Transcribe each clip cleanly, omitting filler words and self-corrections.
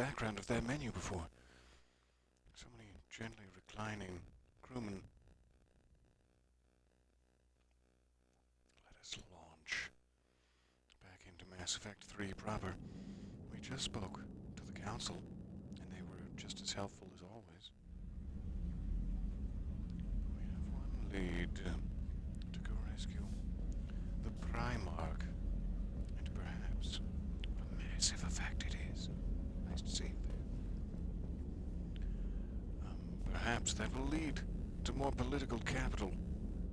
background of that menu before. So many gently reclining crewmen. Let us launch back into Mass Effect 3 proper. We just spoke to the Council, and they were just as helpful as always. We have one lead to go rescue the Primarch, and perhaps what a massive effect it is. Nice to see you there. Perhaps that will lead to more political capital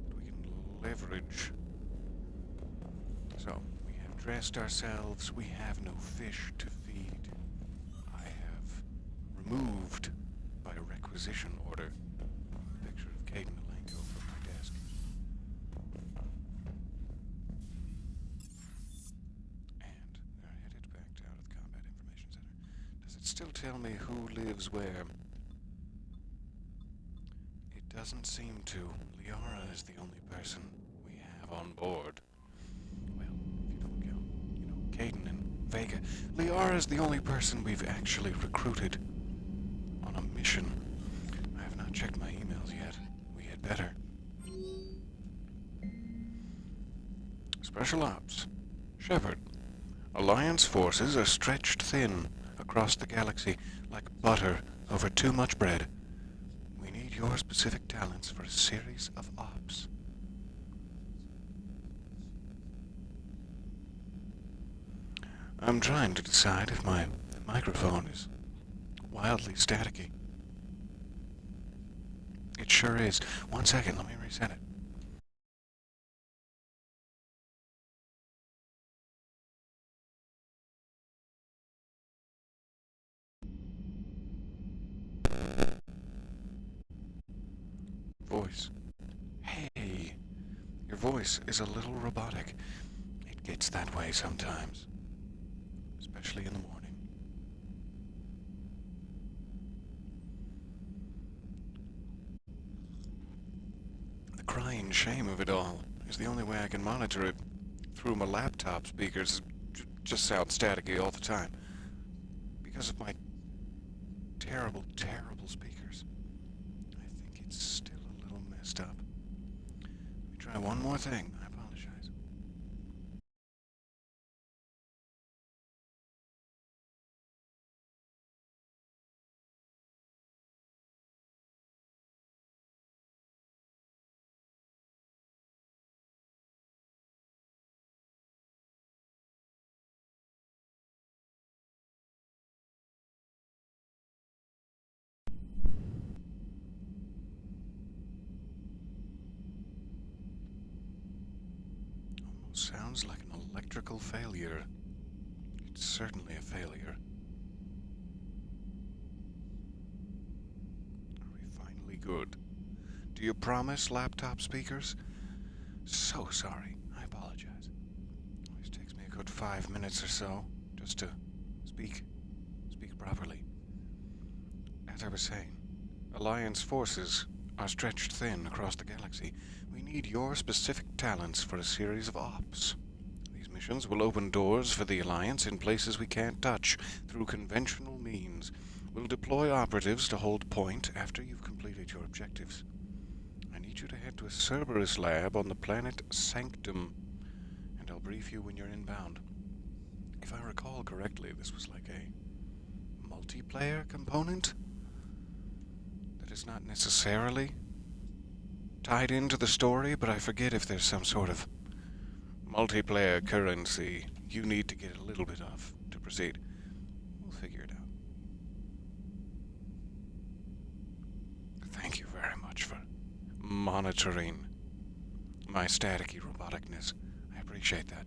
that we can leverage. So, we have dressed ourselves, we have no fish to feed. I have removed, by requisition order, a picture of Caden Alenko from my desk. And they're headed back down to the Combat Information Center. Does it still tell me who lives where? It doesn't seem to. Liara is the only person we have on board. Well, if you don't count, Caden and Vega. Liara is the only person we've actually recruited on a mission. I have not checked my emails yet. We had better. Special Ops. Shepard. Alliance forces are stretched thin across the galaxy like butter over too much bread. We need your specific talents for a series of ops. I'm trying to decide if my microphone is wildly staticky. It sure is. 1 second, let me reset it. Voice. Hey, your voice is a little robotic. It gets that way sometimes, especially in the morning. The crying shame of it all is the only way I can monitor it through my laptop speakers. Just sound staticky all the time because of my terrible, terrible speakers. I think it's still a little messed up. Let me try one more thing. I apologize. Almost sounds like an electrical failure. It's certainly a failure. Are we finally good? Do you promise, laptop speakers? So sorry. I apologize. Always takes me a good 5 minutes or so just to speak properly. As I was saying, Alliance forces are stretched thin across the galaxy. We need your specific talents for a series of ops. These missions will open doors for the Alliance in places we can't touch through conventional means. We'll deploy operatives to hold point after you've completed your objectives. I need you to head to a Cerberus lab on the planet Sanctum, and I'll brief you when you're inbound. If I recall correctly, this was like a multiplayer component that is not necessarily tied into the story, but I forget if there's some sort of multiplayer currency you need to get a little bit of to proceed. We'll figure it out. Thank you very much for monitoring my staticky roboticness. I appreciate that.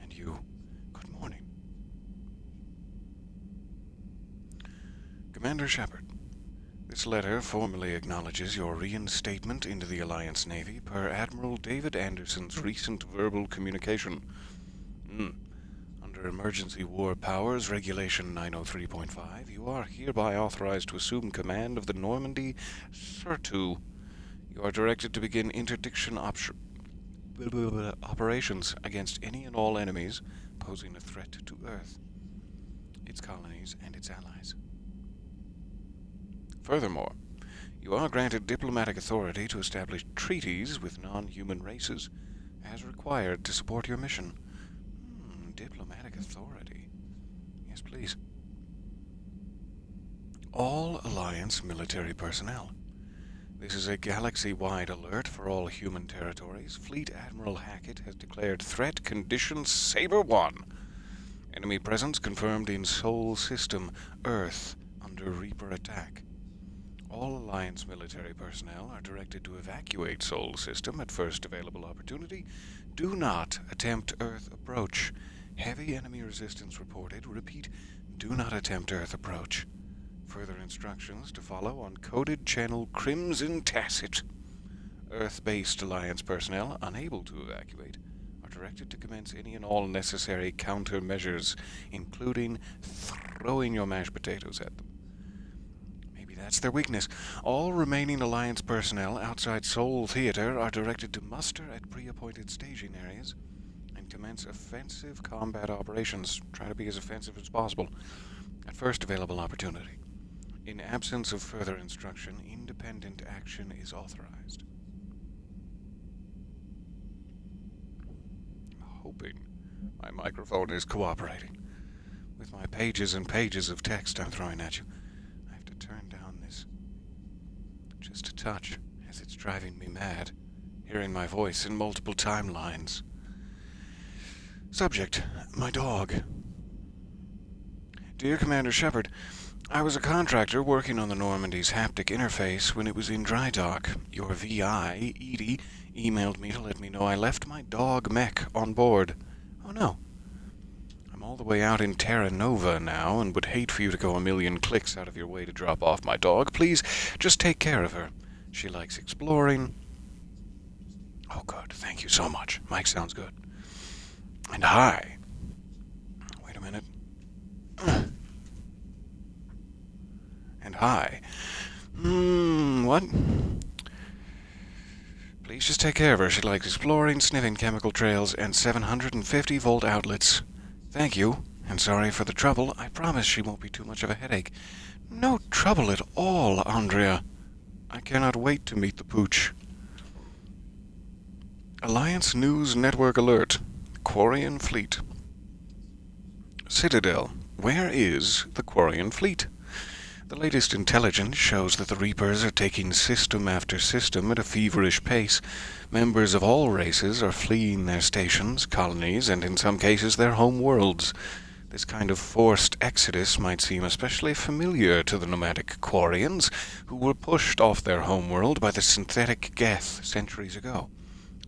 And you, good morning. Commander Shepard, this letter formally acknowledges your reinstatement into the Alliance Navy per Admiral David Anderson's recent verbal communication. Under Emergency War Powers Regulation 903.5, you are hereby authorized to assume command of the Normandy Surtu. You are directed to begin interdiction operations against any and all enemies posing a threat to Earth. its colonies, and its allies. Furthermore, you are granted diplomatic authority to establish treaties with non-human races as required to support your mission. Diplomatic authority. Yes, please. All Alliance military personnel. This is a galaxy-wide alert for all human territories. Fleet Admiral Hackett has declared threat condition Saber 1. Enemy presence confirmed in Sol System, Earth, under Reaper attack. All Alliance military personnel are directed to evacuate Sol System at first available opportunity. Do not attempt Earth approach. Heavy enemy resistance reported. Repeat, do not attempt Earth approach. Further instructions to follow on coded channel Crimson Tacit. Earth-based Alliance personnel unable to evacuate are directed to commence any and all necessary countermeasures, including throwing your mashed potatoes at them. Maybe that's their weakness. All remaining Alliance personnel outside Sol Theater are directed to muster at pre-appointed staging areas and commence offensive combat operations. Try to be as offensive as possible at first available opportunity. In absence of further instruction, independent action is authorized. I'm hoping my microphone is cooperating. With my pages and pages of text I'm throwing at you, I have to turn down this just a touch, as it's driving me mad, hearing my voice in multiple timelines. Subject, my dog. Dear Commander Shepard, I was a contractor working on the Normandy's haptic interface when it was in dry dock. Your VI, Edie, emailed me to let me know I left my dog mech on board. Oh no. I'm all the way out in Terra Nova now and would hate for you to go a million clicks out of your way to drop off my dog. Please, just take care of her. She likes exploring. Oh good, thank you so much. Mike sounds good. And hi. Wait a minute. And hi. What? Please just take care of her. She likes exploring, sniffing chemical trails, and 750-volt outlets. Thank you, and sorry for the trouble. I promise she won't be too much of a headache. No trouble at all, Andrea. I cannot wait to meet the pooch. Alliance News Network alert. Quarian Fleet. Citadel. Where is the Quarian Fleet? The latest intelligence shows that the Reapers are taking system after system at a feverish pace. Members of all races are fleeing their stations, colonies, and in some cases their home worlds. This kind of forced exodus might seem especially familiar to the nomadic Quarians, who were pushed off their homeworld by the synthetic Geth centuries ago.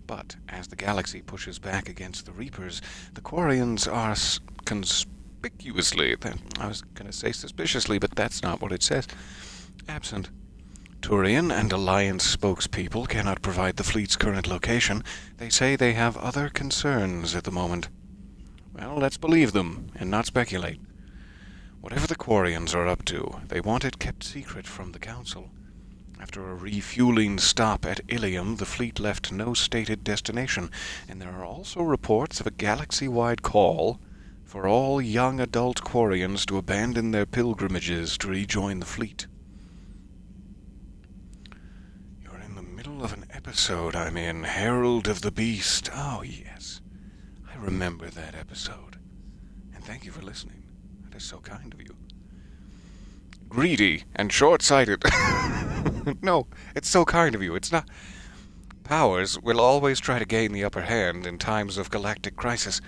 But as the galaxy pushes back against the Reapers, the Quarians are conspicuously, I was going to say suspiciously, but that's not what it says, absent. Turian and Alliance spokespeople cannot provide the fleet's current location. They say they have other concerns at the moment. Well, let's believe them, and not speculate. Whatever the Quarians are up to, they want it kept secret from the Council. After a refueling stop at Ilium, the fleet left no stated destination, and there are also reports of a galaxy-wide call for all young adult Quarians to abandon their pilgrimages to rejoin the fleet. You're in the middle of an episode I'm in, Herald of the Beast. Oh, yes. I remember that episode. And thank you for listening. That is so kind of you. Greedy and short-sighted. No, it's so kind of you. It's not. Powers will always try to gain the upper hand in times of galactic crisis.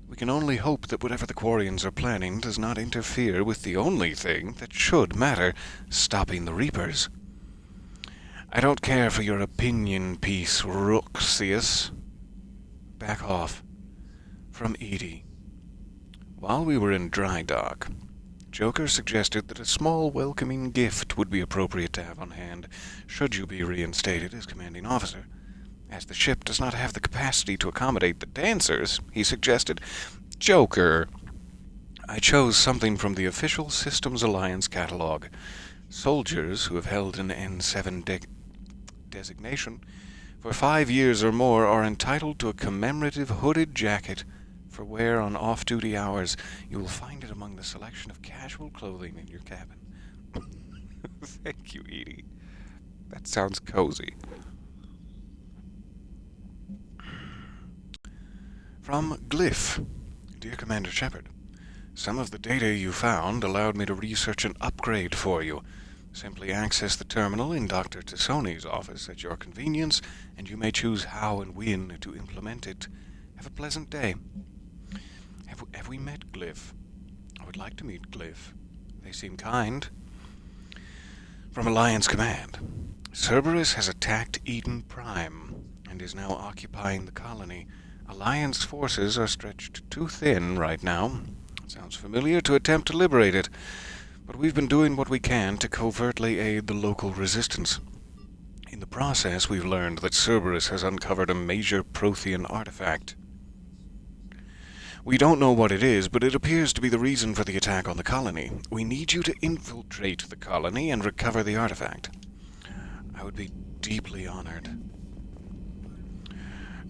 We can only hope that whatever the Quarians are planning does not interfere with the only thing that should matter, stopping the Reapers. I don't care for your opinion piece, Ruxius. Back off. From Edie. While we were in dry dock, Joker suggested that a small welcoming gift would be appropriate to have on hand, should you be reinstated as commanding officer. As the ship does not have the capacity to accommodate the dancers, he suggested, Joker. I chose something from the official Systems Alliance catalog. Soldiers who have held an N7 designation for 5 years or more are entitled to a commemorative hooded jacket For wear on off-duty hours, you will find it among the selection of casual clothing in your cabin. Thank you, Edie. That sounds cozy. From Glyph. Dear Commander Shepard, some of the data you found allowed me to research an upgrade for you. Simply access the terminal in Dr. Tassoni's office at your convenience, and you may choose how and when to implement it. Have a pleasant day. Have we met Glyph? I would like to meet Glyph. They seem kind. From Alliance Command. Cerberus has attacked Eden Prime and is now occupying the colony. Alliance forces are stretched too thin right now. It sounds familiar to attempt to liberate it, but we've been doing what we can to covertly aid the local resistance. In the process, we've learned that Cerberus has uncovered a major Prothean artifact. We don't know what it is, but it appears to be the reason for the attack on the colony. We need you to infiltrate the colony and recover the artifact. I would be deeply honored.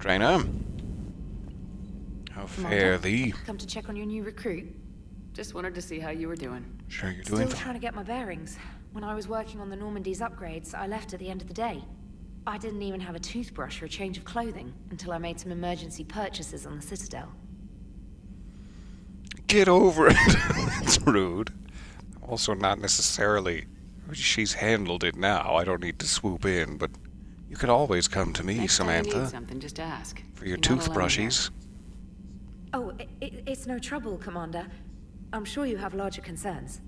Trainer? How fare thee? Come to check on your new recruit. Just wanted to see how you were doing. Sure you're doing Still fine. trying to get my bearings. When I was working on the Normandy's upgrades, I left at the end of the day. I didn't even have a toothbrush or a change of clothing until I made some emergency purchases on the Citadel. Get over it. That's rude. Also not necessarily. She's handled it now. I don't need to swoop in, but you could always come to me, Next time you need Samantha, something, just ask. for your You're not alone toothbrushes. Oh, it's no trouble, Commander. I'm sure you have larger concerns. here.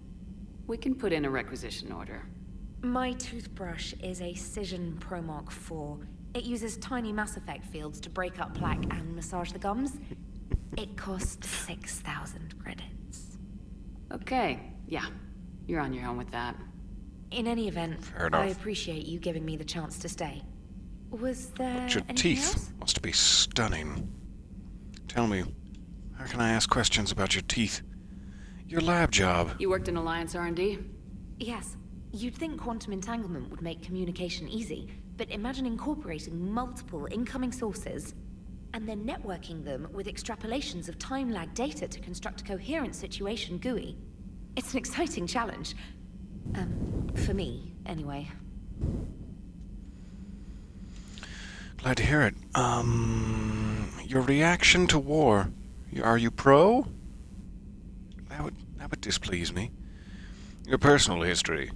We can put in a requisition order. My toothbrush is a Cision Pro Mark IV. It uses tiny Mass Effect fields to break up plaque and massage the gums. It costs 6,000 credits. Okay, yeah. You're on your own with that. In any event, Fair enough. I appreciate you giving me the chance to stay. Was there But your anything teeth else? must be stunning. Tell me, how can I ask questions about your teeth? Your lab job. You worked in Alliance R&D? Yes. You'd think quantum entanglement would make communication easy, but imagine incorporating multiple incoming sources and then networking them with extrapolations of time-lag data to construct a coherent situation GUI. It's an exciting challenge. For me, anyway. Glad to hear it. Your reaction to war. Are you pro? That would displease me. Your personal history.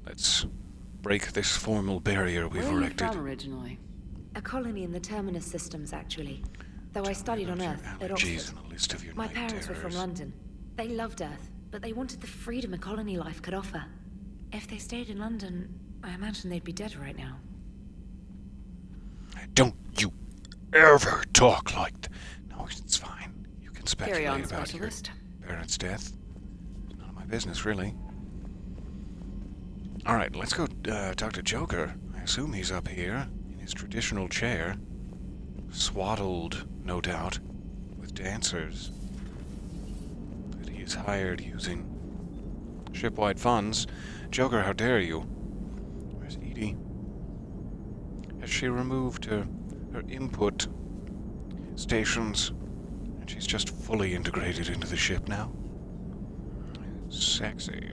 Let's break this formal barrier we've Where are you erected. from originally? A colony in the Terminus systems, actually. Though I studied on Earth, at Allergies Oxford. and a list of your My night parents were from terrors. London. They loved Earth, but they wanted the freedom a colony life could offer. If they stayed in London, I imagine they'd be dead right now. Don't you ever talk like that. No, it's fine. You can speculate Carry on, about specialist. your parents' death. None of my business, really. All right, let's go talk to Joker. I assume he's up here in his traditional chair, swaddled, no doubt, with dancers that he is hired using shipwide funds. Joker, how dare you? Where's Edie? Has she removed her input stations, and she's just fully integrated into the ship now? Sexy.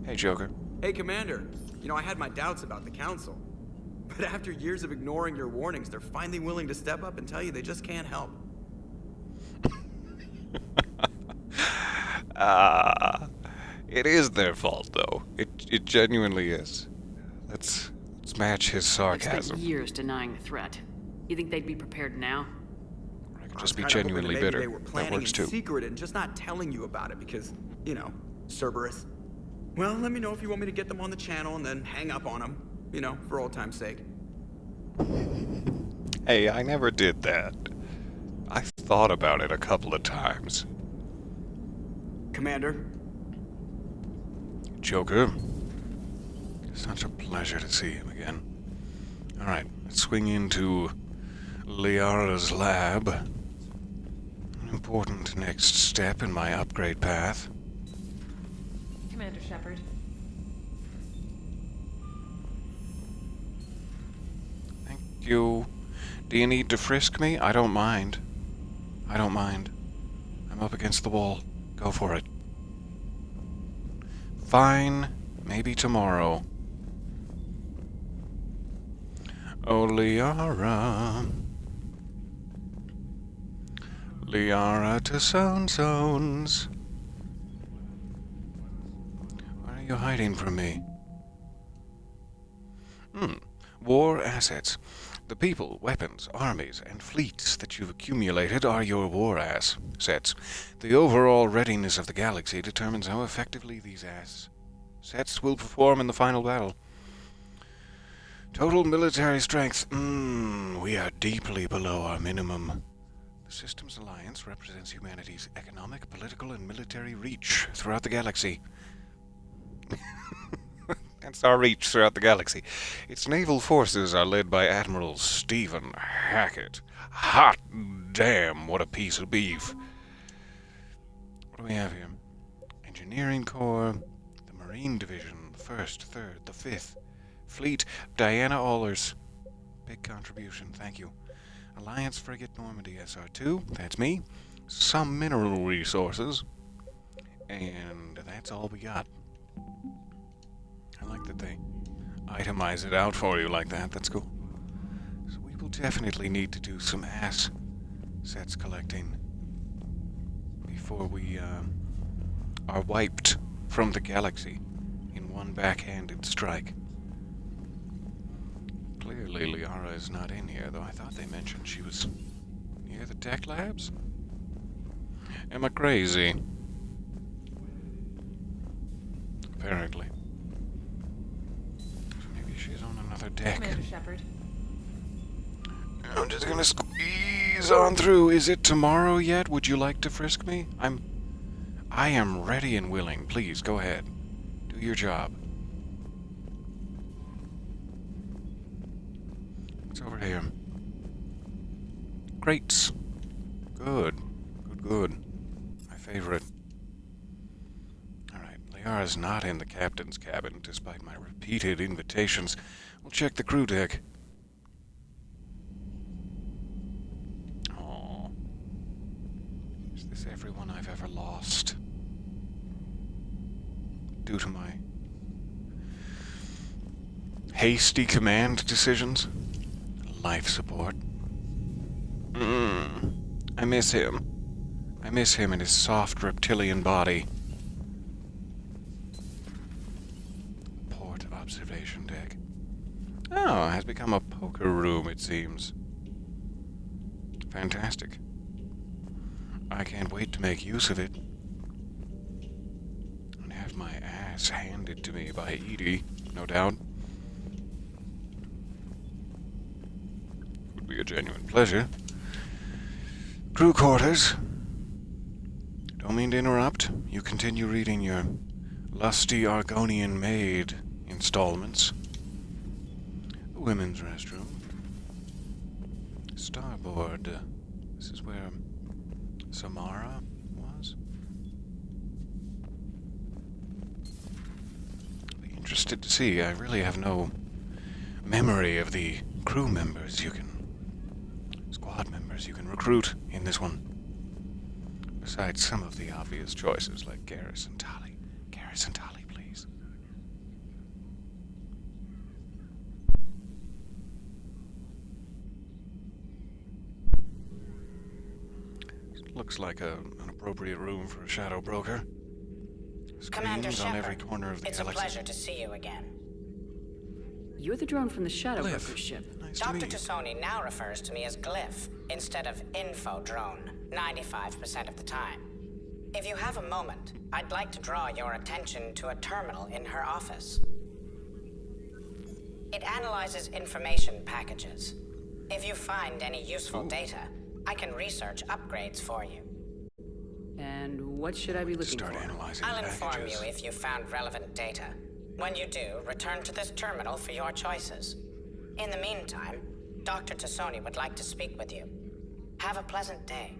Hey, Joker. Hey, Commander. You know, I had my doubts about the Council. But after years of ignoring your warnings, they're finally willing to step up and tell you they just can't help. It is their fault, though. It genuinely is. Let's match his I spent sarcasm. years denying the threat. You think they'd be prepared now? I could I was just be kinda hoping genuinely that maybe bitter. They were That planning works in too. secret and just not telling you about it because, you know, Cerberus. Well, let me know if you want me to get them on the channel and then hang up on them. You know, for old time's sake. Hey, I never did that. I thought about it a couple of times. Commander, Joker. Such a pleasure to see him again. Alright, let's swing into Liara's lab. An important next step in my upgrade path. Commander Shepard. Thank you. Do you need to frisk me? I don't mind. I don't mind. I'm up against the wall. Go for it. Fine. Maybe tomorrow. Oh, Liara. Liara to Zones. Why are you hiding from me? War assets. The people, weapons, armies, and fleets that you've accumulated are your war assets. The overall readiness of the galaxy determines how effectively these assets will perform in the final battle. Total military strength. We are deeply below our minimum. The Systems Alliance represents humanity's economic, political, and military reach throughout the galaxy. That's our reach throughout the galaxy. Its naval forces are led by Admiral Stephen Hackett. Hot damn, what a piece of beef. What do we have here? Engineering Corps, the Marine Division, the 1st, 3rd, the 5th. Fleet, Diana Allers. Big contribution, thank you. Alliance Frigate Normandy SR2, that's me. Some mineral resources. And that's all we got. I like that they itemize it out for you like that. That's cool. So we will definitely need to do some assets collecting before we are wiped from the galaxy in one backhanded strike. Clearly Liara is not in here, though I thought they mentioned she was near the tech labs. Am I crazy? Apparently. She's on another deck. Commander Shepard. I'm just gonna squeeze on through. Is it tomorrow yet? Would you like to frisk me? I am ready and willing. Please, go ahead. Do your job. What's over here? Crates. Good. Good. My favorite. Liara's not in the captain's cabin, despite my repeated invitations. We'll check the crew deck. Oh. Is this everyone I've ever lost? Due to my hasty command decisions? Life support. I miss him. I miss him and his soft reptilian body. Observation deck. Oh, it has become a poker room, it seems. Fantastic. I can't wait to make use of it. And have my ass handed to me by Edie, no doubt. Would be a genuine pleasure. Crew quarters. Don't mean to interrupt. You continue reading your lusty Argonian maid installments. The women's restroom. Starboard. This is where Samara was. I'll be interested to see. I really have no memory of the crew members squad members you can recruit in this one. Besides some of the obvious choices like Garrison Tali. Garrison Tali, please. Looks like an appropriate room for a shadow broker. Commander Screens on every Shepard, corner of the it's a galaxy. pleasure to see you again. You're the drone from the Shadow Glyph. Broker ship. Nice to Dr. meet you. Tassoni now refers to me as Glyph instead of Info Drone 95% of the time. If you have a moment, I'd like to draw your attention to a terminal in her office. It analyzes information packages. If you find any useful data, I can research upgrades for you. And what should I be looking Start for? analyzing I'll inform packages. you if you found relevant data. When you do, return to this terminal for your choices. In the meantime, Dr. Tassoni would like to speak with you. Have a pleasant day.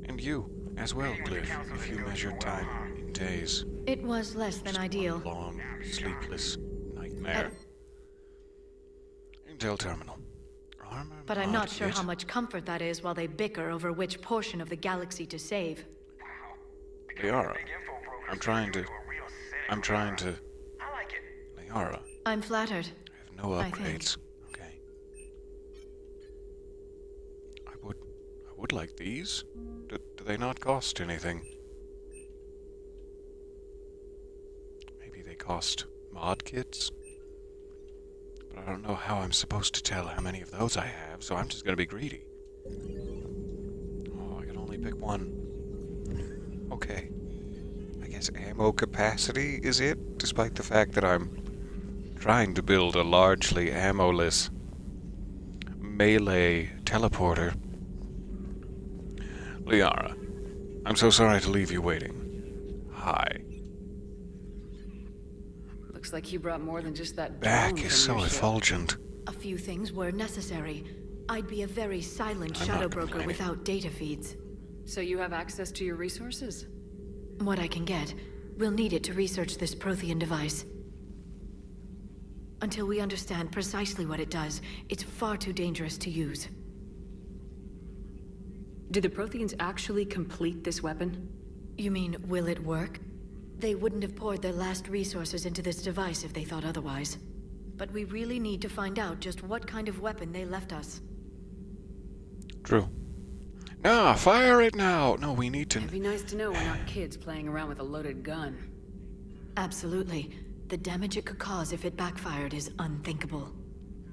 And you, as well, Glyph, if you measure time in days. It was less than Just ideal. one long, sleepless nightmare. Intel terminal. Armor But I'm mod not sure kit? how much comfort that is while they bicker over which portion of the galaxy to save. Liara, I'm trying to... I like it. Liara, I'm flattered. I have no I think. upgrades. Okay. I would like these. Do they not cost anything? Maybe they cost mod kits? But I don't know how I'm supposed to tell how many of those I have, so I'm just gonna be greedy. Oh, I can only pick one. Okay. I guess ammo capacity is it, despite the fact that I'm trying to build a largely ammo-less melee teleporter. Liara, I'm so sorry to leave you waiting. Hi. Looks like you brought more than just that Back drone is from so your ship. effulgent. A few things were necessary. I'd be a very silent I'm shadow not broker complaining. without data feeds. So you have access to your resources? What I can get. We'll need it to research this Prothean device. Until we understand precisely what it does, it's far too dangerous to use. Did the Protheans actually complete this weapon? You mean, will it work? They wouldn't have poured their last resources into this device if they thought otherwise. But we really need to find out just what kind of weapon they left us. True. Nah, fire it now! No, we need to... It'd be nice to know we're not kids playing around with a loaded gun. Absolutely. The damage it could cause if it backfired is unthinkable.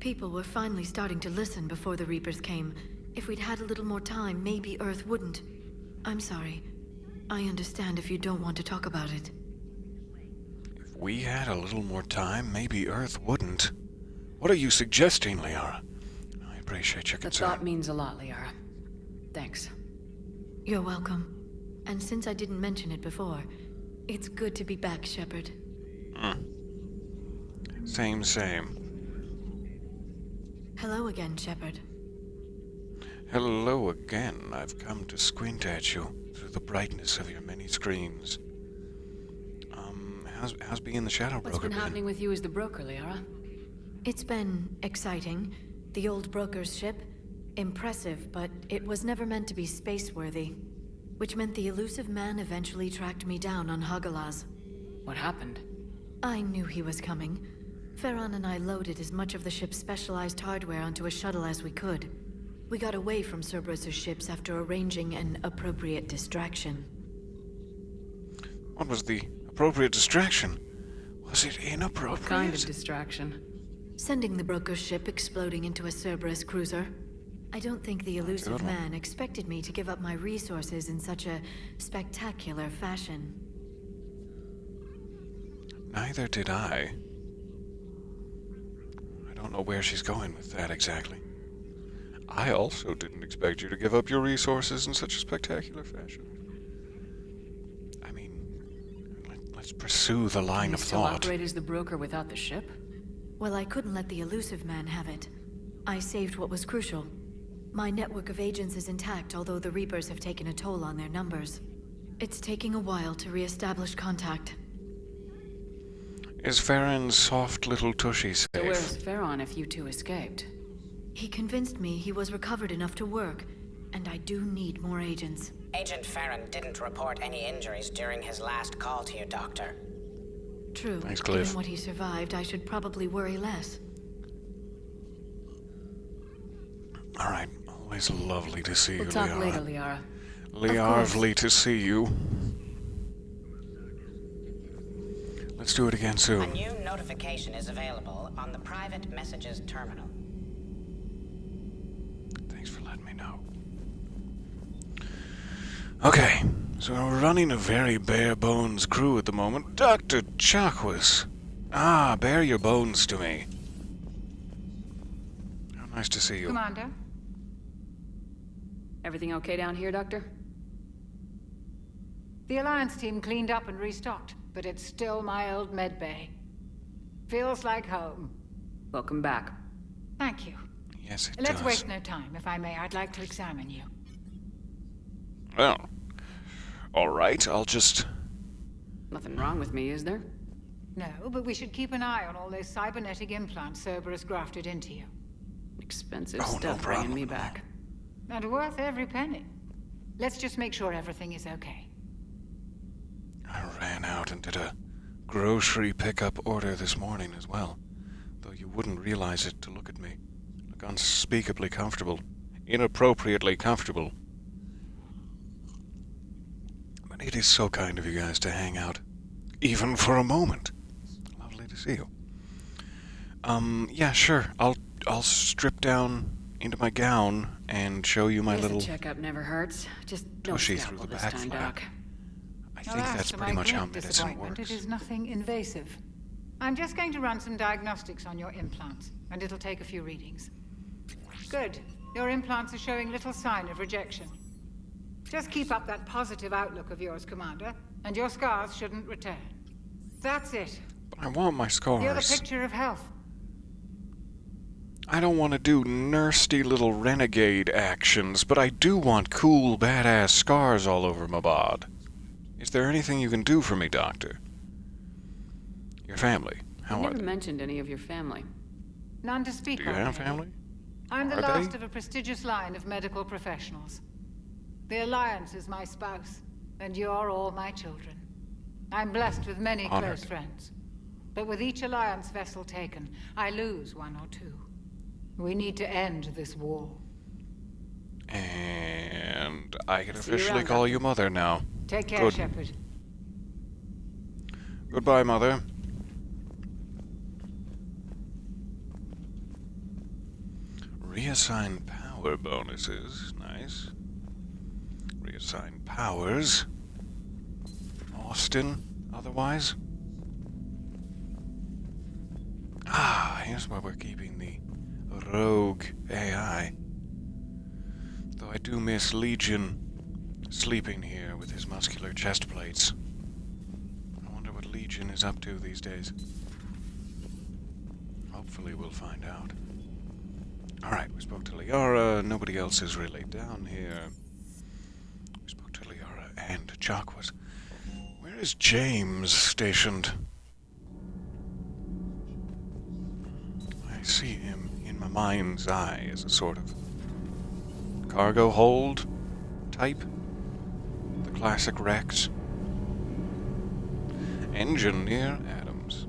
People were finally starting to listen before the Reapers came. If we'd had a little more time, maybe Earth wouldn't. I'm sorry. I understand if you don't want to talk about it. If we had a little more time, maybe Earth wouldn't. What are you suggesting, Liara? I appreciate your The concern. thought means a lot, Liara. Thanks. You're welcome. And since I didn't mention it before, it's good to be back, Shepard. Same, same. Hello again, Shepard. Hello again. I've come to squint at you through the brightness of your many screens. How's being the shadow What's broker been happening with you as the broker, Liara? It's been exciting. The old broker's ship, impressive, but it was never meant to be space-worthy. Which meant the elusive man eventually tracked me down on Hagalaz. What happened? I knew he was coming. Farron and I loaded as much of the ship's specialized hardware onto a shuttle as we could. We got away from Cerberus' ships after arranging an appropriate distraction. What was the appropriate distraction? Was it inappropriate? What kind of distraction? Sending the broker's ship exploding into a Cerberus cruiser. I don't think the elusive Good one. man expected me to give up my resources in such a spectacular fashion. Neither did I. I don't know where she's going with that exactly. I also didn't expect you to give up your resources in such a spectacular fashion. I mean, let's pursue the Can line you of still thought. operate as the broker without the ship? Well, I couldn't let the elusive man have it. I saved what was crucial. My network of agents is intact, although the Reapers have taken a toll on their numbers. It's taking a while to re-establish contact. Is Farron's soft little tushy So safe? where's Farron if you two escaped? He convinced me he was recovered enough to work, and I do need more agents. Agent Farron didn't report any injuries during his last call to you, Doctor. True. Thanks, Cliff. Given what he survived, I should probably worry less. All right. Always lovely to see We'll you, talk Liara. later, Liara. Liarvely to see you. Let's do it again A soon. new notification is available on the private messages terminal. Thanks for letting me know. Okay, so we're running a very bare bones crew at the moment. Dr. Chakwas. Ah, bear your bones to me. How nice to see you. Commander? Everything okay down here, Doctor? The Alliance team cleaned up and restocked, but it's still my old medbay. Feels like home. Welcome back. Thank you. Yes, it Let's does. waste no time. If I may, I'd like to examine you. Well, all right, I'll just... Nothing wrong with me, is there? No, but we should keep an eye on all those cybernetic implants Cerberus grafted into you. Expensive Oh, no stuff problem bringing me at all. back. And worth every penny. Let's just make sure everything is okay. I ran out and did a grocery pickup order this morning as well, though you wouldn't realize it to look at me. Look unspeakably comfortable. Inappropriately comfortable. But it is so kind of you guys to hang out, even for a moment. Lovely to see you. Yeah, sure. I'll strip down into my gown and show you my Guess little a checkup never hurts. Just no tushy through scalpel the this back time, flap. Doc. I think that's to pretty my much how great medicine disappointment, works. It is nothing invasive. I'm just going to run some diagnostics on your implants, and it'll take a few readings. Good. Your implants are showing little sign of rejection. Just keep up that positive outlook of yours, Commander, and your scars shouldn't return. That's it. But I want my You're the scars. picture of health. I don't want to do nursty little renegade actions, but I do want cool, badass scars all over my bod. Is there anything you can do for me, Doctor? Your family, how You are never they? mentioned any of your family. None to speak Do you of. have maybe. family? I'm the Are last they? of a prestigious line of medical professionals. The Alliance is my spouse, and you're all my children. I'm blessed with many Honored. close friends. But with each Alliance vessel taken, I lose one or two. We need to end this war. And I can See you officially around, call Doctor. you Mother now. Take care, Good. Shepard. Goodbye, Mother. Reassign power bonuses. Nice. Reassign powers. Austin, otherwise. Ah, here's where we're keeping the rogue AI. Though I do miss Legion sleeping here with his muscular chest plates. I wonder what Legion is up to these days. Hopefully we'll find out. Alright, we spoke to Liara. Nobody else is really down here. We spoke to Liara and Chakwas. Where is James stationed? I see him in my mind's eye as a sort of cargo hold type. The classic Rex. Engineer Adams.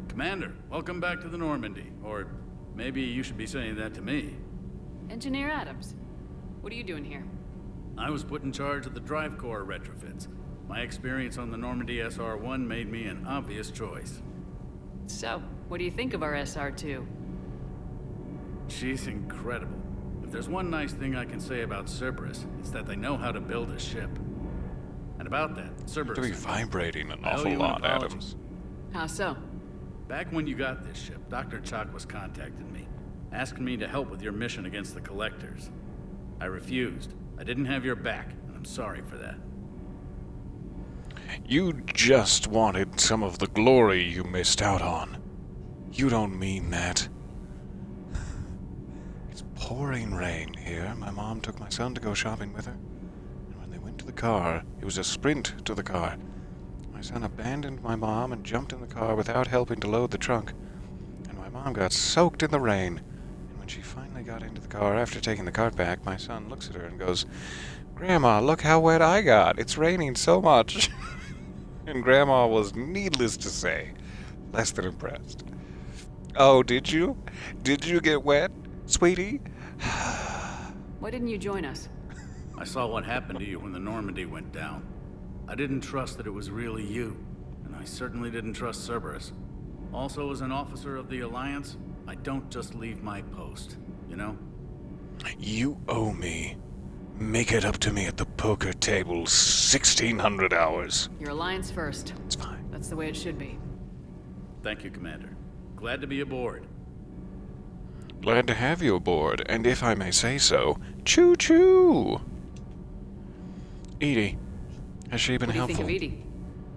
Commander, welcome back to the Normandy. Or maybe you should be saying that to me. Engineer Adams, what are you doing here? I was put in charge of the drive core retrofits. My experience on the Normandy SR-1 made me an obvious choice. So, what do you think of our SR-2? She's incredible. If there's one nice thing I can say about Cerberus, it's that they know how to build a ship. And about that, Cerberus... To be vibrating an I owe awful you an lot, apology. Adams. How so? Back when you got this ship, Dr. Chakwas contacted me, asking me to help with your mission against the Collectors. I refused. I didn't have your back, and I'm sorry for that. You just wanted some of the glory you missed out on. You don't mean that. It's pouring rain here. My mom took my son to go shopping with her. And when they went to the car, it was a sprint to the car. My son abandoned my mom and jumped in the car without helping to load the trunk. And my mom got soaked in the rain. And when she finally got into the car after taking the cart back, my son looks at her and goes, "Grandma, look how wet I got. It's raining so much." And Grandma was, needless to say, less than impressed. "Oh, did you? Did you get wet, sweetie?" Why didn't you join us? I saw what happened to you when the Normandy went down. I didn't trust that it was really you, and I certainly didn't trust Cerberus. Also, as an officer of the Alliance, I don't just leave my post, you know? You owe me. Make it up to me at the poker table 1,600 hours. Your alliance first. It's fine. That's the way it should be. Thank you, Commander. Glad to be aboard. Glad to have you aboard, and if I may say so, choo-choo! Edie, has she been What do you helpful? think of Edie?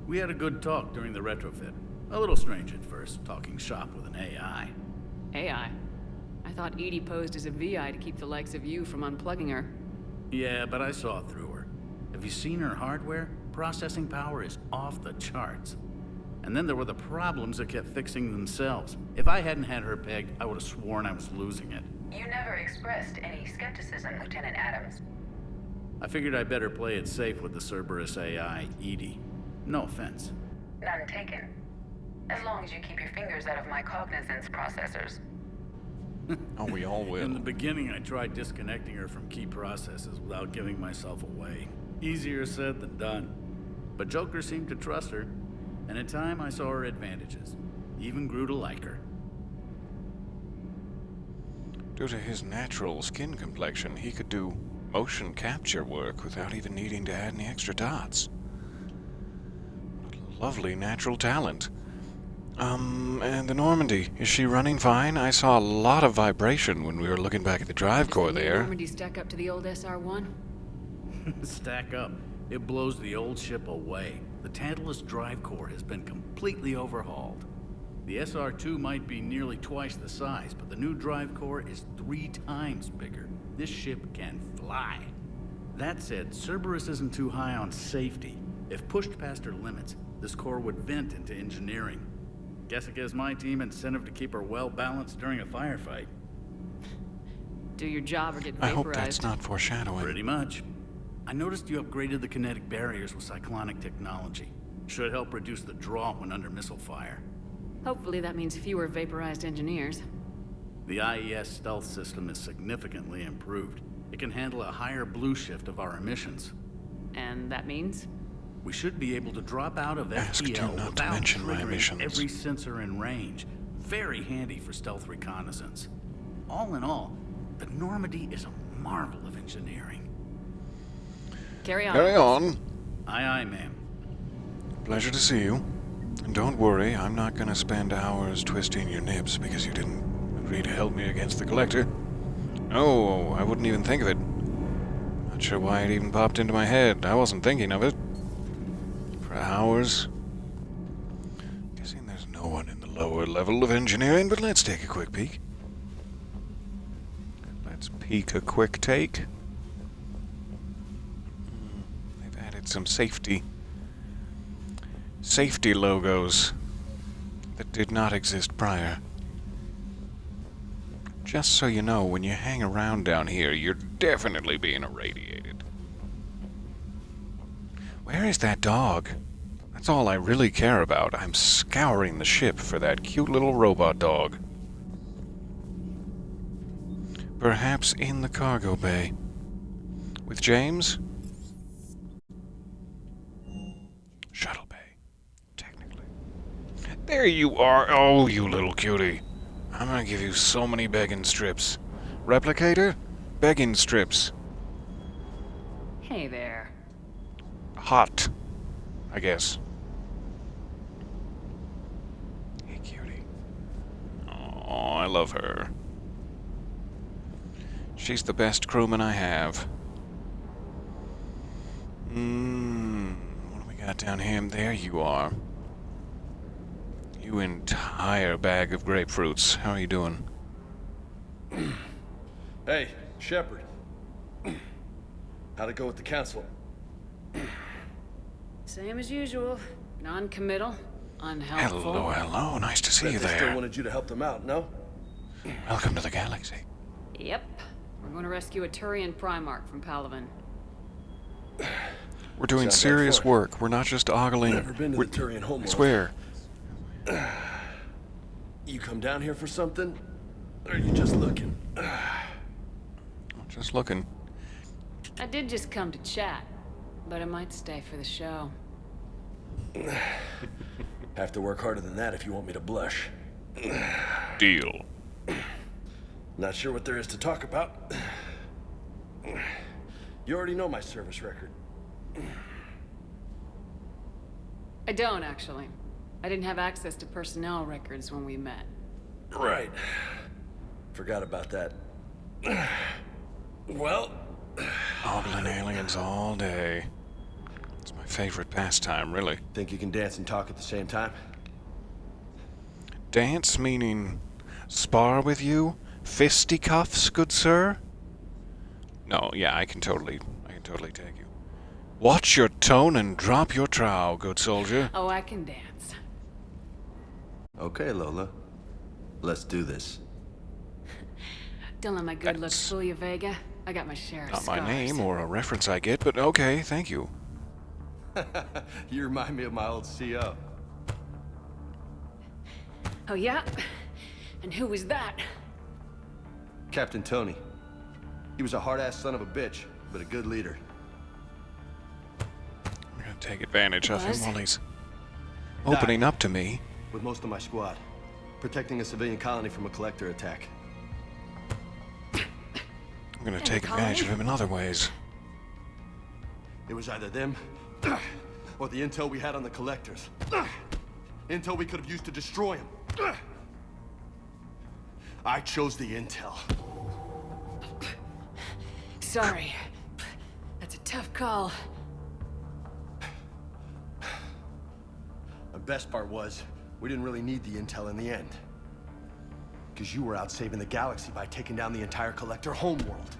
We had a good talk during the retrofit. A little strange at first, talking shop with an AI. AI. I thought Edie posed as a VI to keep the likes of you from unplugging her. Yeah, but I saw through her. Have you seen her hardware? Processing power is off the charts. And then there were the problems that kept fixing themselves. If I hadn't had her pegged, I would have sworn I was losing it. You never expressed any skepticism, Lieutenant Adams. I figured I'd better play it safe with the Cerberus AI, Edie. No offense. None taken. As long as you keep your fingers out of my cognizance processors. Oh, we all will. In the beginning, I tried disconnecting her from key processes without giving myself away. Easier said than done. But Joker seemed to trust her, and in time I saw her advantages. Even grew to like her. Due to his natural skin complexion, he could do motion capture work without even needing to add any extra dots. What a lovely natural talent. And the Normandy, is she running fine? I saw a lot of vibration when we were looking back at the drive core there. Normandy stack up to the old SR-1? Stack up. It blows the old ship away. The Tantalus drive core has been completely overhauled. The SR-2 might be nearly twice the size, but the new drive core is 3 times bigger. This ship can fly. That said, Cerberus isn't too high on safety. If pushed past her limits, this core would vent into engineering. Guess it gives my team incentive to keep her well-balanced during a firefight. Do your job or get I vaporized. hope that's not foreshadowing. Pretty much. I noticed you upgraded the kinetic barriers with cyclonic technology. Should help reduce the draw when under missile fire. Hopefully that means fewer vaporized engineers. The IES stealth system is significantly improved. It can handle a higher blue shift of our emissions. And that means? We should be able to drop out of Asked you FTL not to without mention my triggering emissions. every sensor in range. Very handy for stealth reconnaissance. All in all, the Normandy is a marvel of engineering. Carry on. Carry on. Aye, aye, ma'am. Pleasure to see you. And don't worry, I'm not gonna spend hours twisting your nibs because you didn't agree to help me against the Collector. Oh, I wouldn't even think of it. Not sure why it even popped into my head. I wasn't thinking of it. For hours. Guessing there's no one in the lower level of engineering, but let's take a quick peek. Let's peek a quick take. They've added some safety logos that did not exist prior. Just so you know, when you hang around down here, you're definitely being irradiated. Where is that dog? That's all I really care about. I'm scouring the ship for that cute little robot dog. Perhaps in the cargo bay. With James? Shuttle bay. Technically. There you are. Oh, you little cutie. I'm gonna give you so many begging strips. Replicator? Begging strips. Hey there. Hot, I guess. Hey, cutie. Oh, I love her. She's the best crewman I have. What do we got down here? There you are. You entire bag of grapefruits. How are you doing? Hey, Shepard. How'd it go with the council? Same as usual. Non-committal. Unhelpful. Hello, hello. Nice to see Bet you they still there. wanted you to help them out, no? Welcome to the galaxy. Yep. We're going to rescue a Turian Primarch from Palaven. We're doing Sounds like serious fun. work. We're not just ogling. Never been to We're- the Turian homeworld. I swear. You come down here for something? Or are you just looking? Just looking. I did just come to chat, but I might stay for the show. Have to work harder than that if you want me to blush. Deal. Not sure what there is to talk about. You already know my service record. I don't, actually. I didn't have access to personnel records when we met. Right. Forgot about that. Well, Ogling aliens all day. It's my favorite pastime, really. think you can dance and talk at the same time? Dance meaning spar with you? Fisticuffs, good sir? No, yeah, I can totally take you. Watch your tone and drop your trow, good soldier. Oh, I can dance. Okay, Lola. Let's do this. Don't let my good looks fool you, Vega. I got my share of Not scars. my name or a reference I get, but okay, thank you. You remind me of my old CO. Oh, yeah? And who was that? Captain Tony. He was a hard-ass son of a bitch, but a good leader. I'm gonna take advantage of him Was? while he's opening up to me. With most of my squad, protecting a civilian colony from a collector attack. I'm gonna take advantage of him in other ways. It was either them, or the intel we had on the collectors. Intel we could have used to destroy him. I chose the intel. Sorry. That's a tough call. The best part was, we didn't really need the intel in the end. Because you were out saving the galaxy by taking down the entire collector homeworld.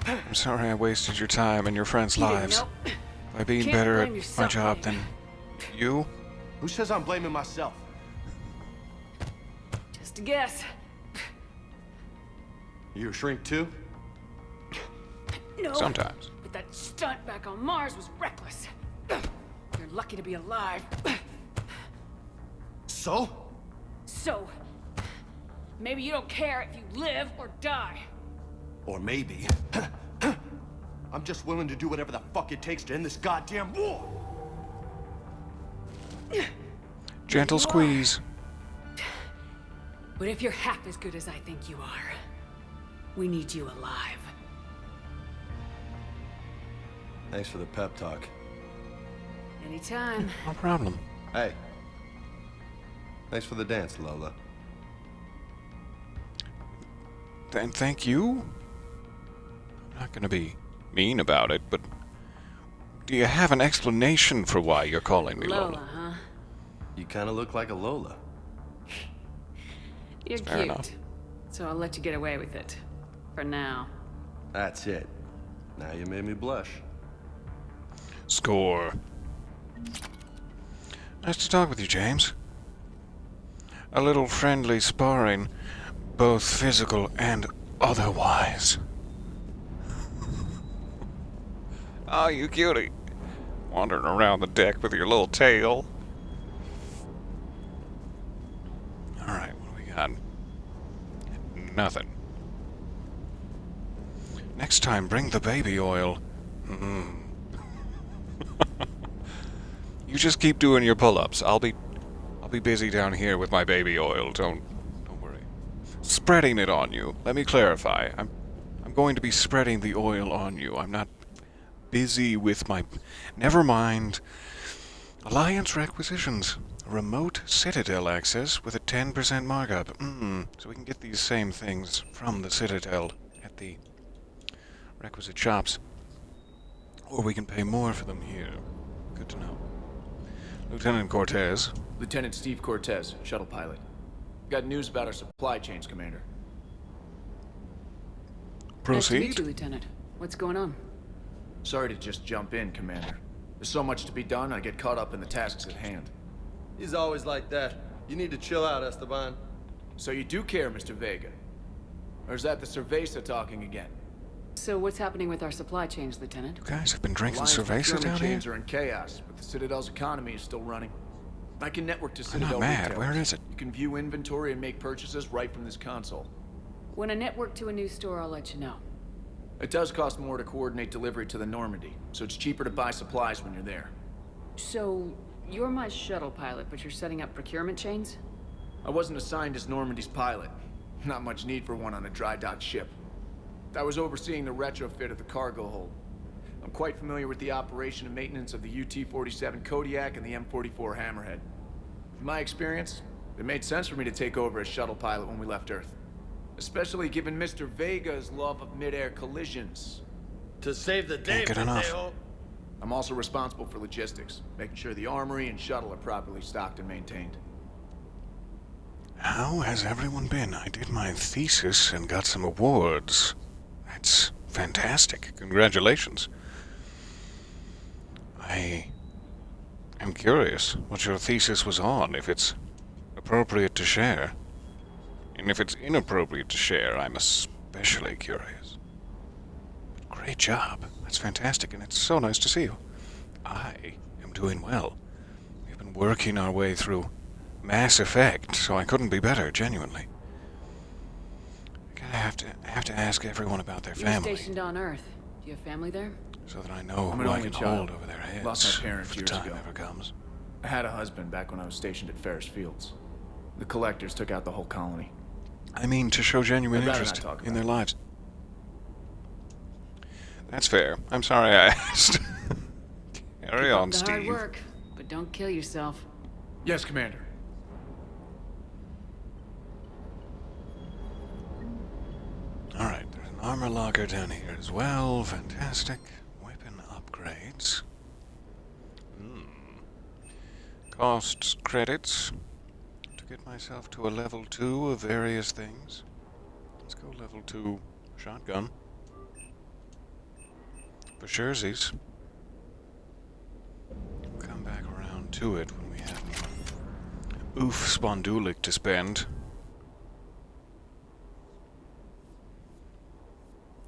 I'm sorry I wasted your time and your friends' lives by being Can't better blame at my yourself, job Vega. than you. Who says I'm blaming myself? Just a guess. You a shrink too? No. Sometimes. But that stunt back on Mars was reckless. You're lucky to be alive. So? So, maybe you don't care if you live or die. Or maybe... I'm just willing to do whatever the fuck it takes to end this goddamn war! Gentle squeeze. But if you're half as good as I think you are, we need you alive. Thanks for the pep talk. Anytime. No problem. Hey. Thanks for the dance, Lola. And thank you? I'm not gonna be mean about it, but do you have an explanation for why you're calling me Lola? Lola, huh? You kinda look like a Lola. You're Fair cute. enough. So I'll let you get away with it. For now. That's it. Now you made me blush. Score. Nice to talk with you, James. A little friendly sparring, both physical and otherwise. Oh, you cutie. Wandering around the deck with your little tail. Alright, what do we got? Nothing. Next time, bring the baby oil. You just keep doing your pull-ups. I'll be busy down here with my baby oil. Don't worry. Spreading it on you. Let me clarify. I'm going to be spreading the oil on you. I'm not busy with my... Never mind. Alliance requisitions. Remote Citadel access with a 10% markup. So we can get these same things from the Citadel at the requisite shops. Or we can pay more for them here. Good to know. Lieutenant Cortez. Lieutenant Steve Cortez, shuttle pilot. Got news about our supply chains, Commander. Nice to meet Proceed. you, Lieutenant. What's going on? Sorry to just jump in, Commander. There's so much to be done, I get caught up in the tasks at hand. He's always like that. You need to chill out, Esteban. So you do care, Mr. Vega? Or is that the Cerveza talking again? So what's happening with our supply chains, Lieutenant? You guys have been drinking Alliance cerveza procurement down here? chains are in chaos, but the Citadel's economy is still running. I can network to I'm Citadel not mad. retailers. Where is it? You can view inventory and make purchases right from this console. When I network to a new store, I'll let you know. It does cost more to coordinate delivery to the Normandy, so it's cheaper to buy supplies when you're there. So, you're my shuttle pilot, but you're setting up procurement chains? I wasn't assigned as Normandy's pilot. Not much need for one on a dry dock ship. I was overseeing the retrofit of the cargo hold. I'm quite familiar with the operation and maintenance of the UT-47 Kodiak and the M44 Hammerhead. In my experience, it made sense for me to take over as shuttle pilot when we left Earth. Especially given Mr. Vega's love of mid-air collisions. To save the day, Can't get enough. Pendejo. I'm also responsible for logistics, making sure the armory and shuttle are properly stocked and maintained. How has everyone been? I did my thesis and got some awards. That's fantastic. Congratulations. I I'm curious what your thesis was on, if it's appropriate to share. And if it's inappropriate to share, I'm especially curious. But great job. That's fantastic, and it's so nice to see you. I am doing well. We've been working our way through Mass Effect, so I couldn't be better, genuinely. I have to ask everyone about their You're family, stationed on Earth. Do you have family there? so that I know I'm an who I only can child. hold over their heads Lost my parents if the years time ago. ever comes. I had a husband back when I was stationed at Ferris Fields. The collectors took out the whole colony. I mean, to show genuine I'd rather interest not talk in about their it. lives. That's fair. I'm sorry I asked. Carry Keep on, up the Steve. hard work, but don't kill yourself. Yes, Commander. Alright, there's an armor locker down here as well. Fantastic. Weapon upgrades. Costs credits to get myself to a level 2 of various things. Let's go level 2 shotgun. For surezies. We'll come back around to it when we have more oof spondulic to spend.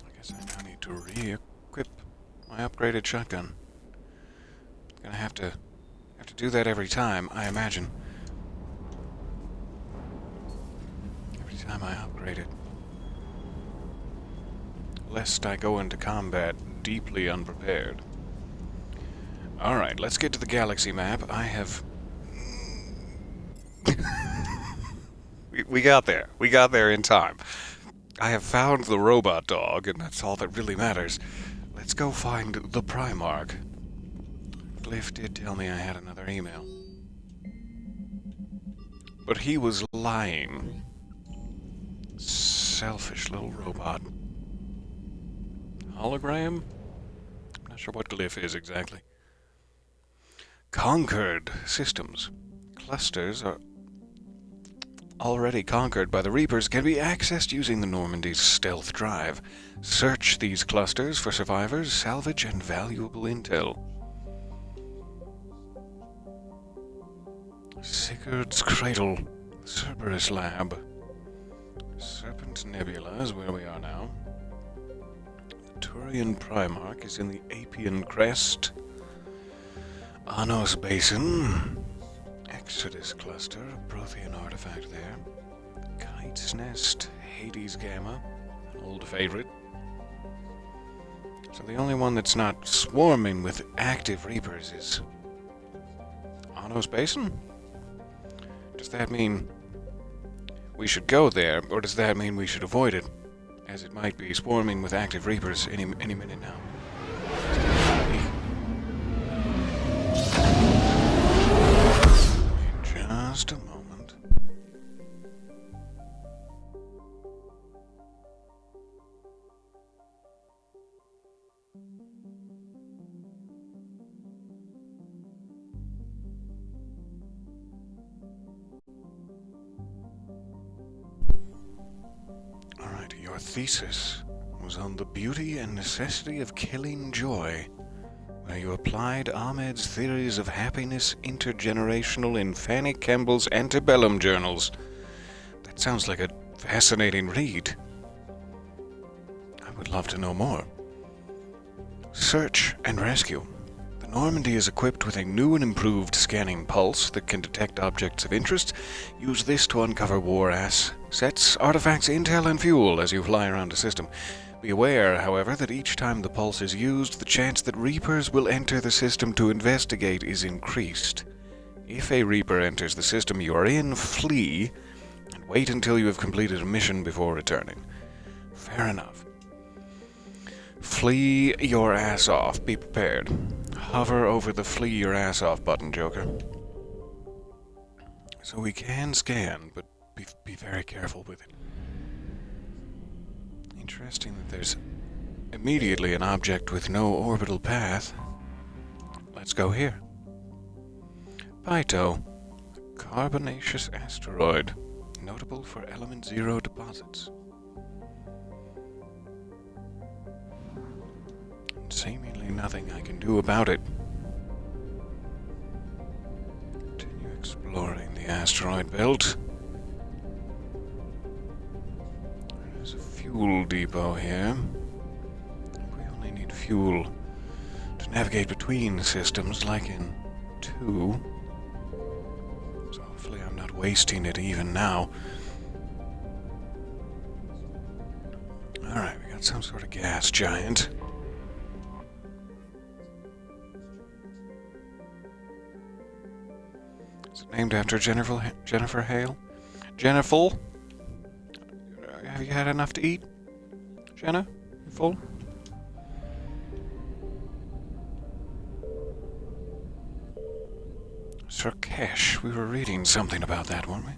I guess I now need to re-equip my upgraded shotgun. Gonna have to do that every time, I imagine. Every time I upgrade it. Lest I go into combat deeply unprepared. Alright, let's get to the galaxy map. I have... we got there. We got there in time. I have found the robot dog, and that's all that really matters. Let's go find the Primarch. Glyph did tell me I had another email. But he was lying. Selfish little robot. Hologram? I'm not sure what Glyph is exactly. Conquered systems. Clusters are already conquered by the Reapers can be accessed using the Normandy's stealth drive. Search these clusters for survivors, salvage, and valuable intel. Sigurd's Cradle, Cerberus Lab. Serpent Nebula is where we are now. The Turian Primarch is in the Apian Crest. Anos Basin. Exodus Cluster, a Prothean artifact there. Kite's Nest, Hades Gamma, an old favorite. So the only one that's not swarming with active Reapers is Anos Basin? Does that mean we should go there, or does that mean we should avoid it? As it might be swarming with active Reapers any minute now. In just a moment. Alright, your thesis was on the beauty and necessity of killing joy, where you applied Ahmed's theories of happiness intergenerational in Fanny Kemble's antebellum journals. That sounds like a fascinating read. I would love to know more. Search and rescue. The Normandy is equipped with a new and improved scanning pulse that can detect objects of interest. Use this to uncover war assets, artifacts, intel, and fuel as you fly around the system. Be aware, however, that each time the pulse is used, the chance that Reapers will enter the system to investigate is increased. If a Reaper enters the system you are in, flee, and wait until you have completed a mission before returning. Fair enough. Flee your ass off. Be prepared. Hover over the flee your ass off button, Joker. So we can scan, but be very careful with it. Interesting that there's immediately an object with no orbital path. Let's go here. Pyto, a carbonaceous asteroid, notable for element 0 deposits. Seemingly nothing I can do about it. asteroid belt. There's a fuel depot here. We only need fuel to navigate between systems like in 2. So hopefully I'm not wasting it even now. Alright, we got some sort of gas giant. Is it named after Jennifer Hale? Jennifer? Have you had enough to eat? Jenna? You full? Surkesh. We were reading something about that, weren't we?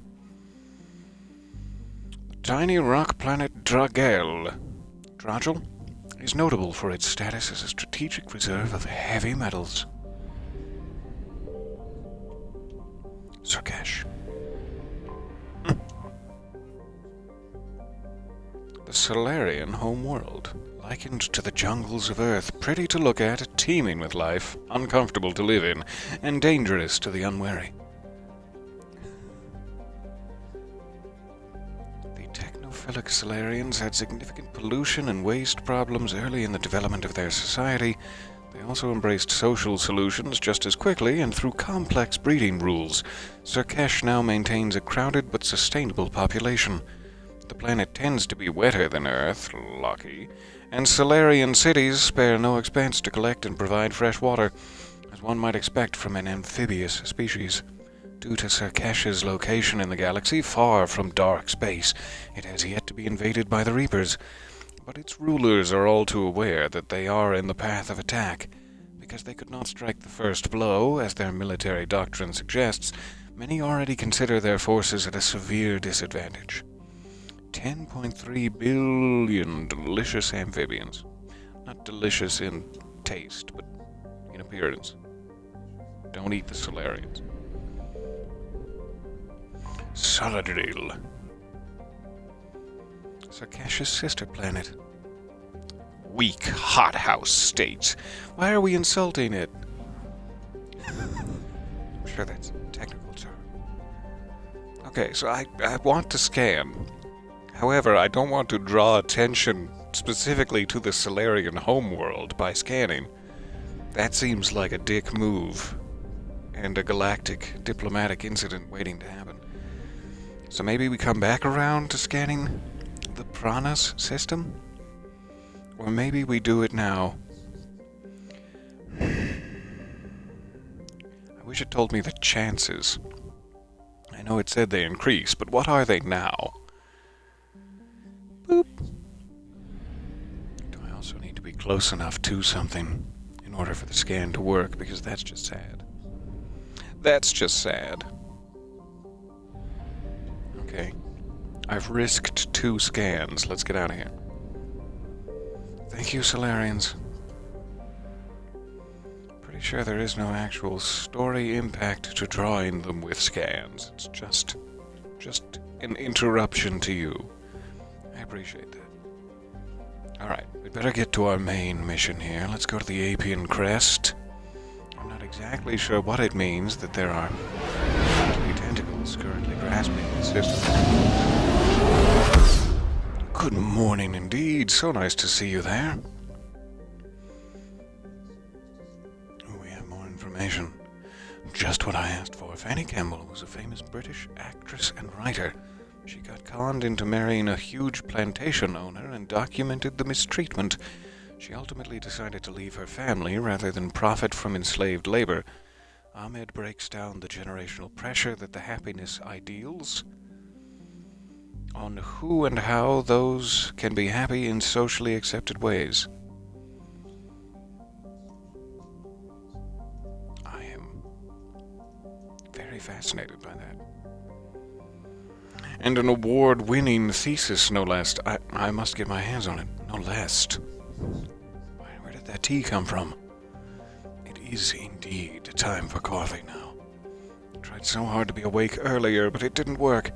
The tiny rock planet Dragel is notable for its status as a strategic reserve of heavy metals. Surkesh. The Solarian homeworld, likened to the jungles of Earth, pretty to look at, teeming with life, uncomfortable to live in, and dangerous to the unwary. The technophilic Solarians had significant pollution and waste problems early in the development of their society. They also embraced social solutions just as quickly and through complex breeding rules. Surkesh now maintains a crowded but sustainable population. The planet tends to be wetter than Earth, lucky, and Solarian cities spare no expense to collect and provide fresh water, as one might expect from an amphibious species. Due to Surkesh's location in the galaxy, far from dark space, it has yet to be invaded by the Reapers. But its rulers are all too aware that they are in the path of attack. Because they could not strike the first blow, as their military doctrine suggests, many already consider their forces at a severe disadvantage. 10.3 billion delicious amphibians. Not delicious in taste, but in appearance. Don't eat the Solarians. Saladril. Surkesh's sister planet. Weak hothouse states. Why are we insulting it? I'm sure that's a technical term. Okay, so I want to scan. However, I don't want to draw attention specifically to the Solarian homeworld by scanning. That seems like a dick move and a galactic diplomatic incident waiting to happen. So maybe we come back around to scanning the Pranas system? Or maybe we do it now. I wish it told me the chances. I know it said they increase, but what are they now? Boop. Do I also need to be close enough to something in order for the scan to work? Because that's just sad. That's just sad. Okay. I've risked 2 scans. Let's get out of here. Thank you, Solarians. Pretty sure there is no actual story impact to drawing them with scans. It's just an interruption to you. I appreciate that. Alright, we better get to our main mission here. Let's go to the Apian Crest. I'm not exactly sure what it means that there are 3 tentacles currently grasping the system. Good morning indeed. So nice to see you there. We have more information. Just what I asked for. Fanny Campbell was a famous British actress and writer. She got conned into marrying a huge plantation owner and documented the mistreatment. She ultimately decided to leave her family rather than profit from enslaved labor. Ahmed breaks down the generational pressure that the happiness ideals on who and how those can be happy in socially accepted ways. I am very fascinated by that. And an award-winning thesis, no less. I must get my hands on it, no less. Where did that tea come from? It is indeed time for coffee now. I tried so hard to be awake earlier, but it didn't work.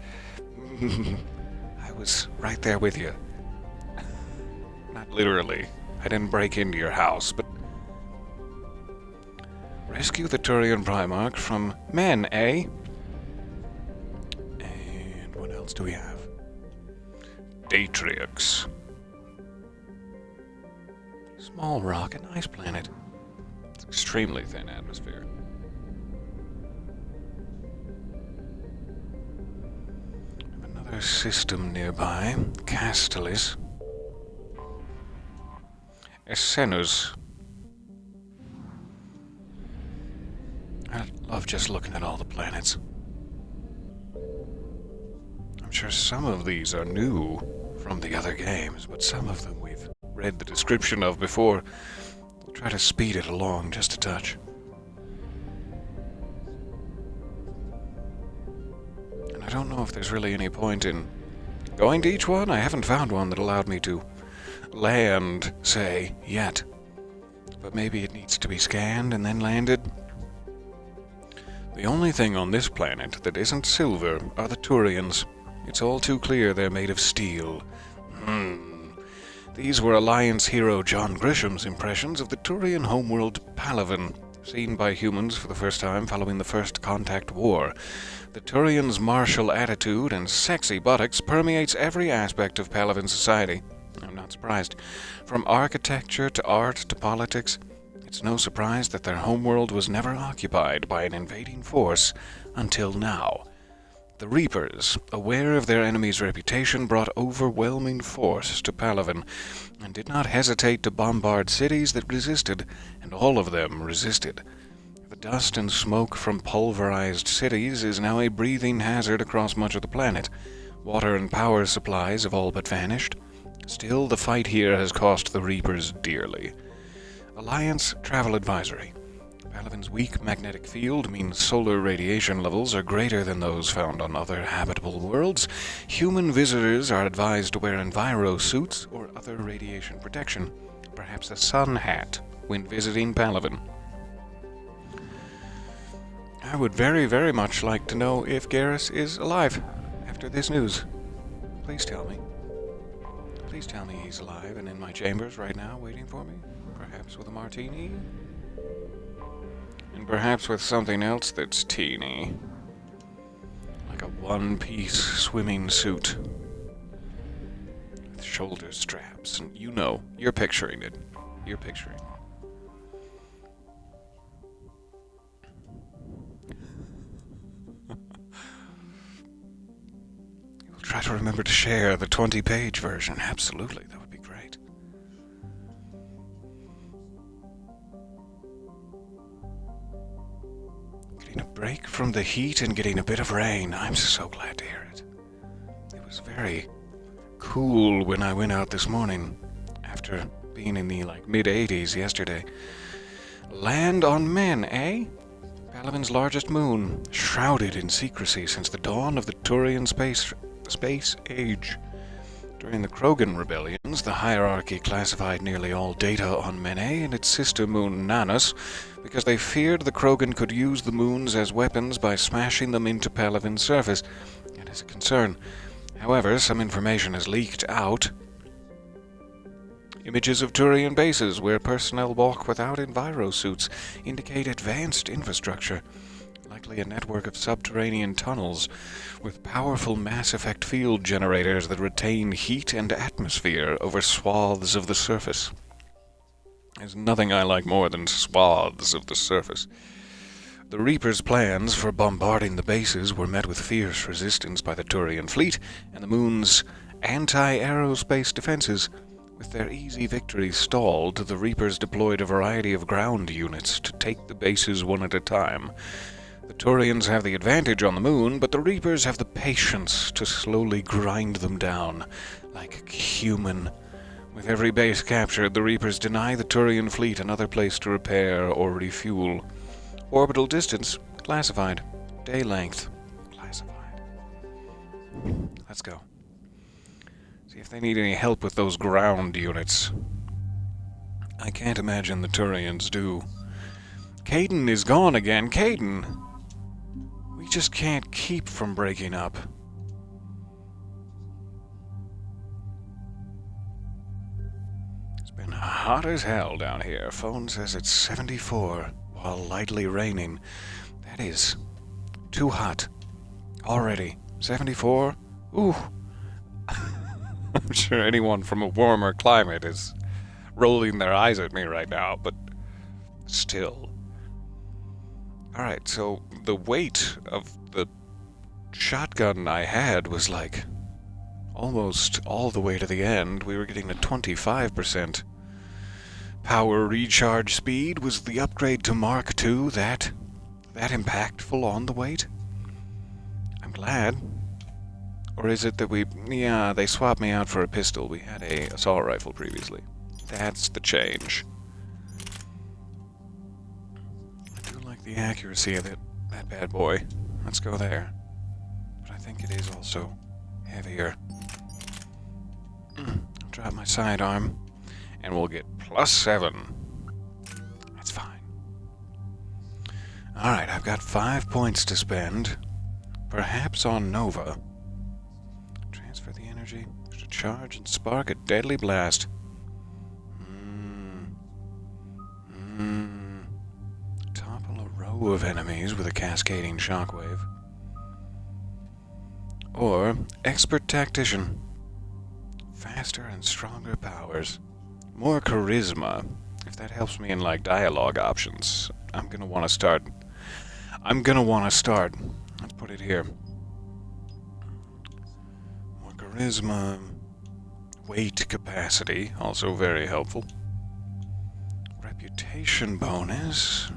I was right there with you. Not literally. I didn't break into your house, but... Rescue the Turian Primarch from men, eh? else do we have? Datrix. Small rock, a nice planet. It's extremely thin atmosphere. Another system nearby. Castalis. Essenus. I love just looking at all the planets. I'm sure some of these are new from the other games, but some of them we've read the description of before. We'll try to speed it along just a touch. And I don't know if there's really any point in going to each one. I haven't found one that allowed me to land, say, yet. But maybe it needs to be scanned and then landed. The only thing on this planet that isn't silver are the Turians. It's all too clear they're made of steel. These were Alliance hero John Grisham's impressions of the Turian homeworld Palaven, seen by humans for the first time following the First Contact War. The Turians' martial attitude and sexy buttocks permeates every aspect of Palaven society. I'm not surprised. From architecture to art to politics, it's no surprise that their homeworld was never occupied by an invading force until now. The Reapers, aware of their enemy's reputation, brought overwhelming force to Palaven, and did not hesitate to bombard cities that resisted, and all of them resisted. The dust and smoke from pulverized cities is now a breathing hazard across much of the planet. Water and power supplies have all but vanished. Still, the fight here has cost the Reapers dearly. Alliance Travel Advisory. Palaven's weak magnetic field means solar radiation levels are greater than those found on other habitable worlds. Human visitors are advised to wear enviro suits or other radiation protection, perhaps a sun hat, when visiting Palaven. I would very, very much like to know if Garrus is alive after this news. Please tell me. Please tell me he's alive and in my chambers right now waiting for me. Perhaps with a martini? And perhaps with something else that's teeny. Like a one-piece swimming suit. With shoulder straps. And you know, you're picturing it. You're picturing it. We'll try to remember to share the 20-page version. Absolutely, that would be great. Getting a break from the heat and getting a bit of rain. I'm so glad to hear it. It was very cool when I went out this morning after being in the mid-80s yesterday. Land on Men, eh? Palaven's largest moon, shrouded in secrecy since the dawn of the Turian space age. During the Krogan rebellions, the hierarchy classified nearly all data on Mene and its sister moon Nanus because they feared the Krogan could use the moons as weapons by smashing them into Palaven's surface. It is a concern. However, some information has leaked out. Images of Turian bases where personnel walk without enviro suits indicate advanced infrastructure, likely a network of subterranean tunnels with powerful mass effect field generators that retain heat and atmosphere over swaths of the surface. There's nothing I like more than swaths of the surface. The Reapers' plans for bombarding the bases were met with fierce resistance by the Turian fleet and the moon's anti-aerospace defenses. With their easy victories stalled, the Reapers deployed a variety of ground units to take the bases one at a time. The Turians have the advantage on the moon, but the Reapers have the patience to slowly grind them down, like human. With every base captured, the Reapers deny the Turian fleet another place to repair or refuel. Orbital distance, classified. Day length, classified. Let's go. See if they need any help with those ground units. I can't imagine the Turians do. Caden is gone again. Caden! We just can't keep from breaking up. It's been hot as hell down here. Phone says it's 74 while lightly raining. That is too hot. Already. 74? Ooh. I'm sure anyone from a warmer climate is rolling their eyes at me right now, but still. Alright, so the weight of the shotgun I had was like almost all the way to the end. We were getting a 25% power recharge speed. Was the upgrade to Mark II that impactful on the weight? I'm glad. Or is it that they swapped me out for a pistol. We had a assault rifle previously. That's the change. I do like the accuracy of that bad boy. Let's go there. But I think it is also heavier. I'll drop my sidearm, and we'll get +7. That's fine. Alright, I've got 5 points to spend. Perhaps on Nova. Transfer the energy to charge and spark a deadly blast. Topple a row of enemies with a cascading shockwave. Or expert tactician. Faster and stronger powers. More charisma. If that helps me in like dialogue options, I'm gonna want to start. Let's put it here. More charisma. Weight capacity, also very helpful. Reputation bonus.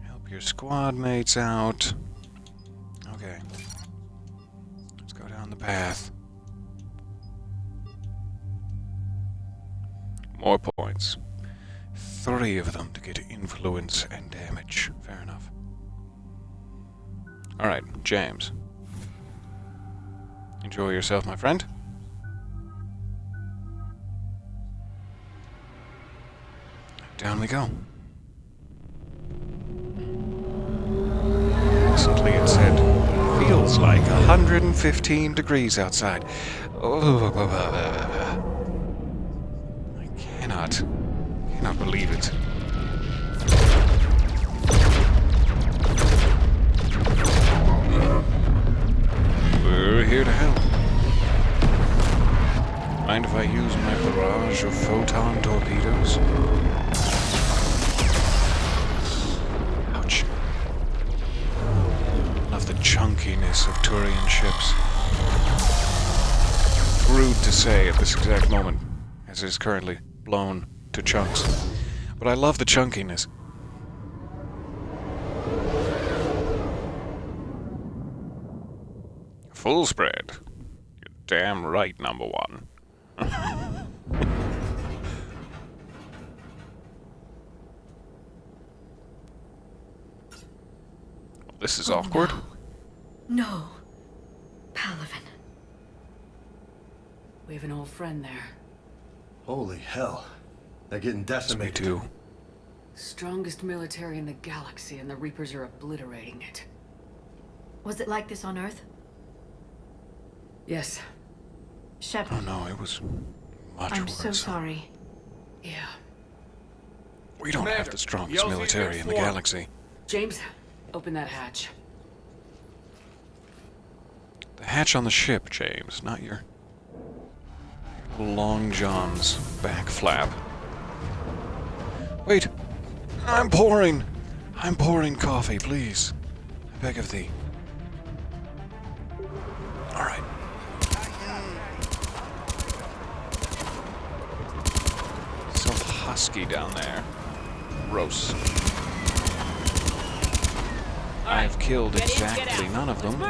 Help your squad mates out. Okay. Let's go down the path. More points. 3 of them to get influence and damage. Fair enough. Alright, James. Enjoy yourself, my friend. Down we go. Recently it said, feels like 115 degrees outside. Oh, I cannot believe it. We're here to help. Mind if I use my barrage of photon torpedoes? Ouch. Love the chunkiness of Turian ships. Rude to say at this exact moment, as it is currently blown to chunks. But I love the chunkiness. Full spread. You're damn right, number 1. This is awkward. No. Palaven. We have an old friend there. Holy hell. They're getting decimated. Me too. Strongest military in the galaxy, and the Reapers are obliterating it. Was it like this on Earth? Yes. Shepard. Oh no, it was much I'm worse. so sorry. Yeah. We don't have the strongest military in the galaxy. James, open that hatch. The hatch on the ship, James, not your Long John's back flap. Wait! I'm pouring coffee, please. I beg of thee. Alright. So husky down there. Gross. I've killed exactly none of them.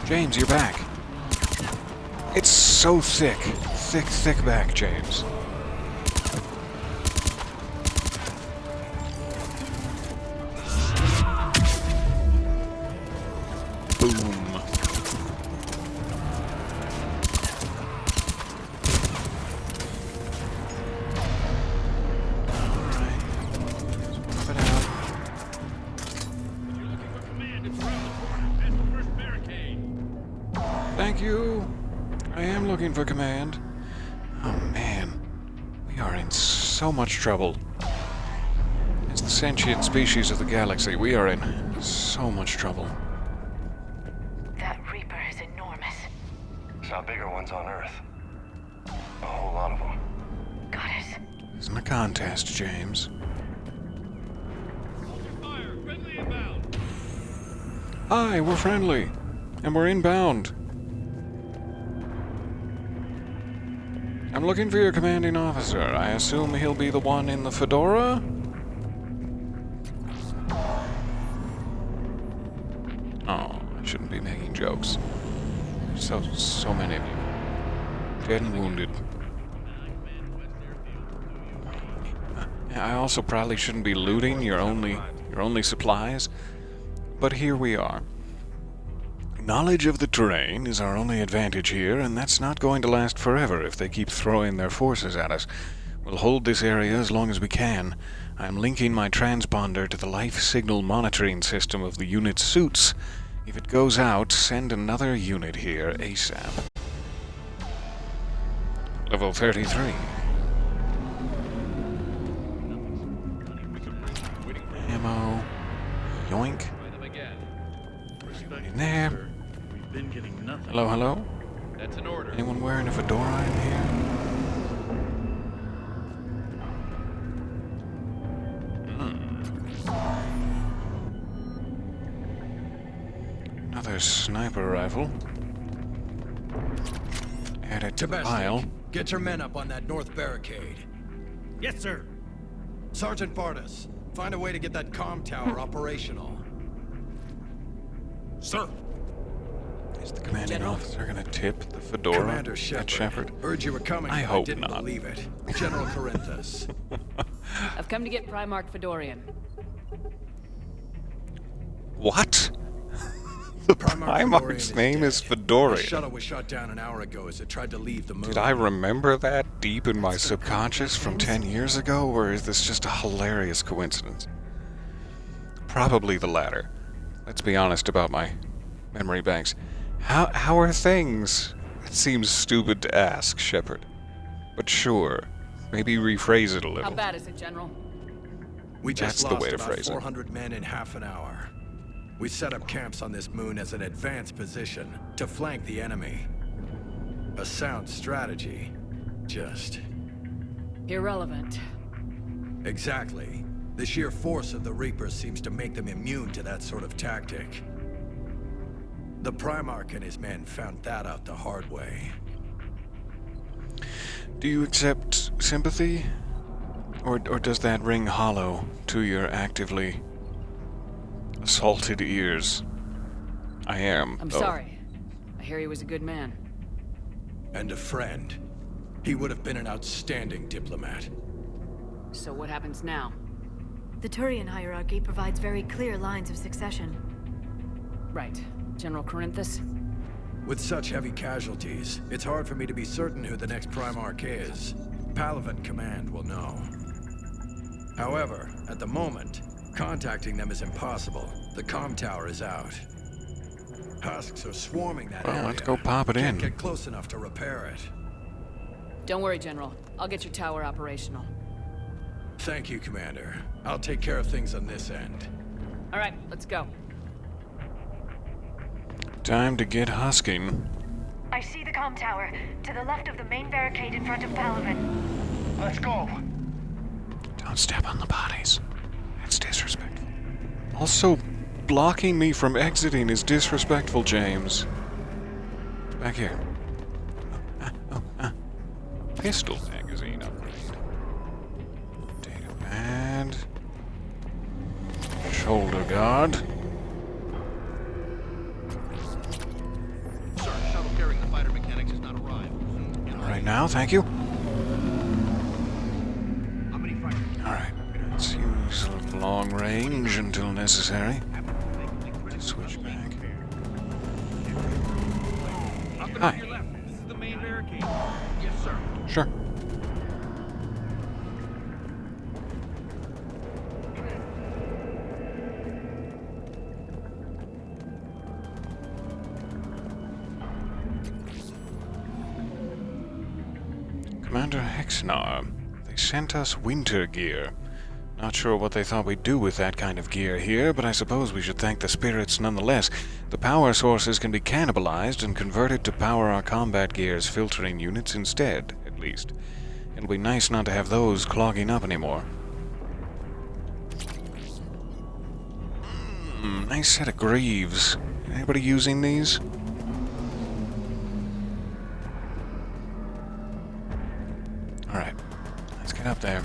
James, you're back. It's so thick. Thick back, James. Boom. Thank you. I am looking for command. Oh man, we are in so much trouble. As the sentient species of the galaxy, we are in so much trouble. saw bigger ones on Earth. A whole lot of them. Got it. Isn't a contest, James. Hi, we're friendly. And we're inbound. I'm looking for your commanding officer. I assume he'll be the one in the fedora? Oh, I shouldn't be making jokes. So many of you. Dead and wounded. I also probably shouldn't be looting your only supplies. But here we are. Knowledge of the terrain is our only advantage here, and that's not going to last forever if they keep throwing their forces at us. We'll hold this area as long as we can. I'm linking my transponder to the life signal monitoring system of the unit's suits. If it goes out, send another unit here ASAP. Level 33. Ammo. Yoink. In there. Hello, hello? That's an order. Anyone wearing a fedora in here? Another sniper rifle. Add it to the pile. Get your men up on that north barricade. Yes, sir. Sergeant Bartis, find a way to get that comm tower operational. Sir. Is the commanding officer gonna tip the fedora Commander at Shepard? Heard you were coming. I hope didn't not. believe it. General Corinthus. I've come to get Primarch Fedorian. What? The Primarch's name is The Fedorian. shuttle was shot down an hour ago as it tried to leave the moon. Did I remember that deep in my subconscious from 10 years ago, or is this just a hilarious coincidence? Probably the latter. Let's be honest about my memory banks. How are things? It seems stupid to ask, Shepard. But sure, maybe rephrase it a little. How bad is it, General? We just That's the lost way to about phrase it. 400 men in half an hour. We set up camps on this moon as an advanced position to flank the enemy. A sound strategy. Just... irrelevant. Exactly. The sheer force of the Reapers seems to make them immune to that sort of tactic. The Primarch and his men found that out the hard way. Do you accept sympathy? Or does that ring hollow to your actively assaulted ears? I am. I'm though. sorry. I hear he was a good man. And a friend. He would have been an outstanding diplomat. So what happens now? The Turian hierarchy provides very clear lines of succession. Right. General Corinthus? With such heavy casualties, it's hard for me to be certain who the next Primarch is. Palaven Command will know. However, at the moment, contacting them is impossible. The comm tower is out. Husks are swarming that area. Well, let's go pop it in. Can't get close enough to repair it. Don't worry, General. I'll get your tower operational. Thank you, Commander. I'll take care of things on this end. All right, let's go. Time to get husking. I see the comm tower, to the left of the main barricade in front of Palaven. Let's go. Don't step on the bodies. That's disrespectful. Also, blocking me from exiting is disrespectful, James. Back here. Pistol magazine upgrade. Data pad. Shoulder guard. Sir, shuttle carrying the fighter mechanics has not arrived. All right now, thank you. Alright, let's use long range until necessary. Switch back. Hi. This is the main barricade. Yes, sir. Sure. Commander Hexnar, they sent us winter gear. Not sure what they thought we'd do with that kind of gear here, but I suppose we should thank the spirits nonetheless. The power sources can be cannibalized and converted to power our combat gear's filtering units instead, at least. It'll be nice not to have those clogging up anymore. Nice set of greaves. Anybody using these? Alright, let's get up there.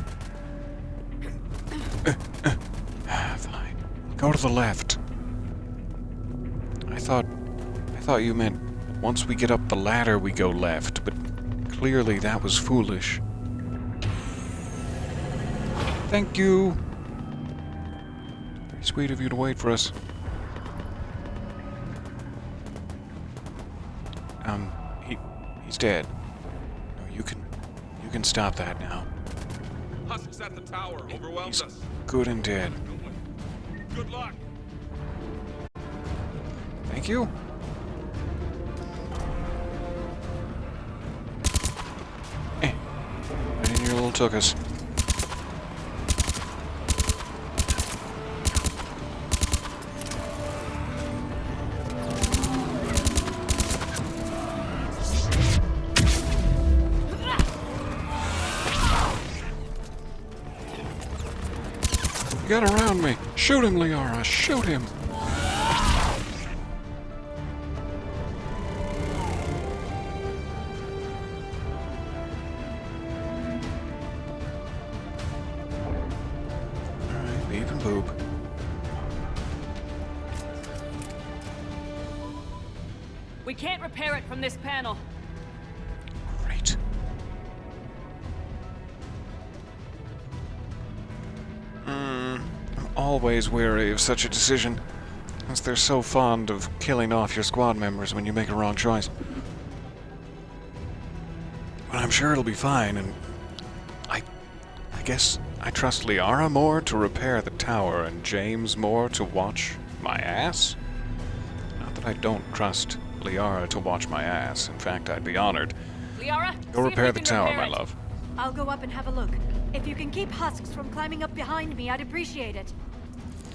Fine. Go to the left. I thought you meant once we get up the ladder we go left, but clearly that was foolish. Thank you. Very sweet of you to wait for us. He's dead. No, you can stop that now. Husks at the tower overwhelms us. Good and dead. Good luck. Thank you. Right in your little tuchus. Get around me! Shoot him, Liara! Shoot him! Alright, beep and boop. We can't repair it from this panel. Great. I'm always wary of such a decision, as they're so fond of killing off your squad members when you make a wrong choice. But I'm sure it'll be fine, and I guess I trust Liara more to repair the tower and James more to watch my ass? Not that I don't trust Liara to watch my ass. In fact, I'd be honored. Liara, Go repair the tower, my love. I'll go up and have a look. If you can keep husks from climbing up behind me, I'd appreciate it.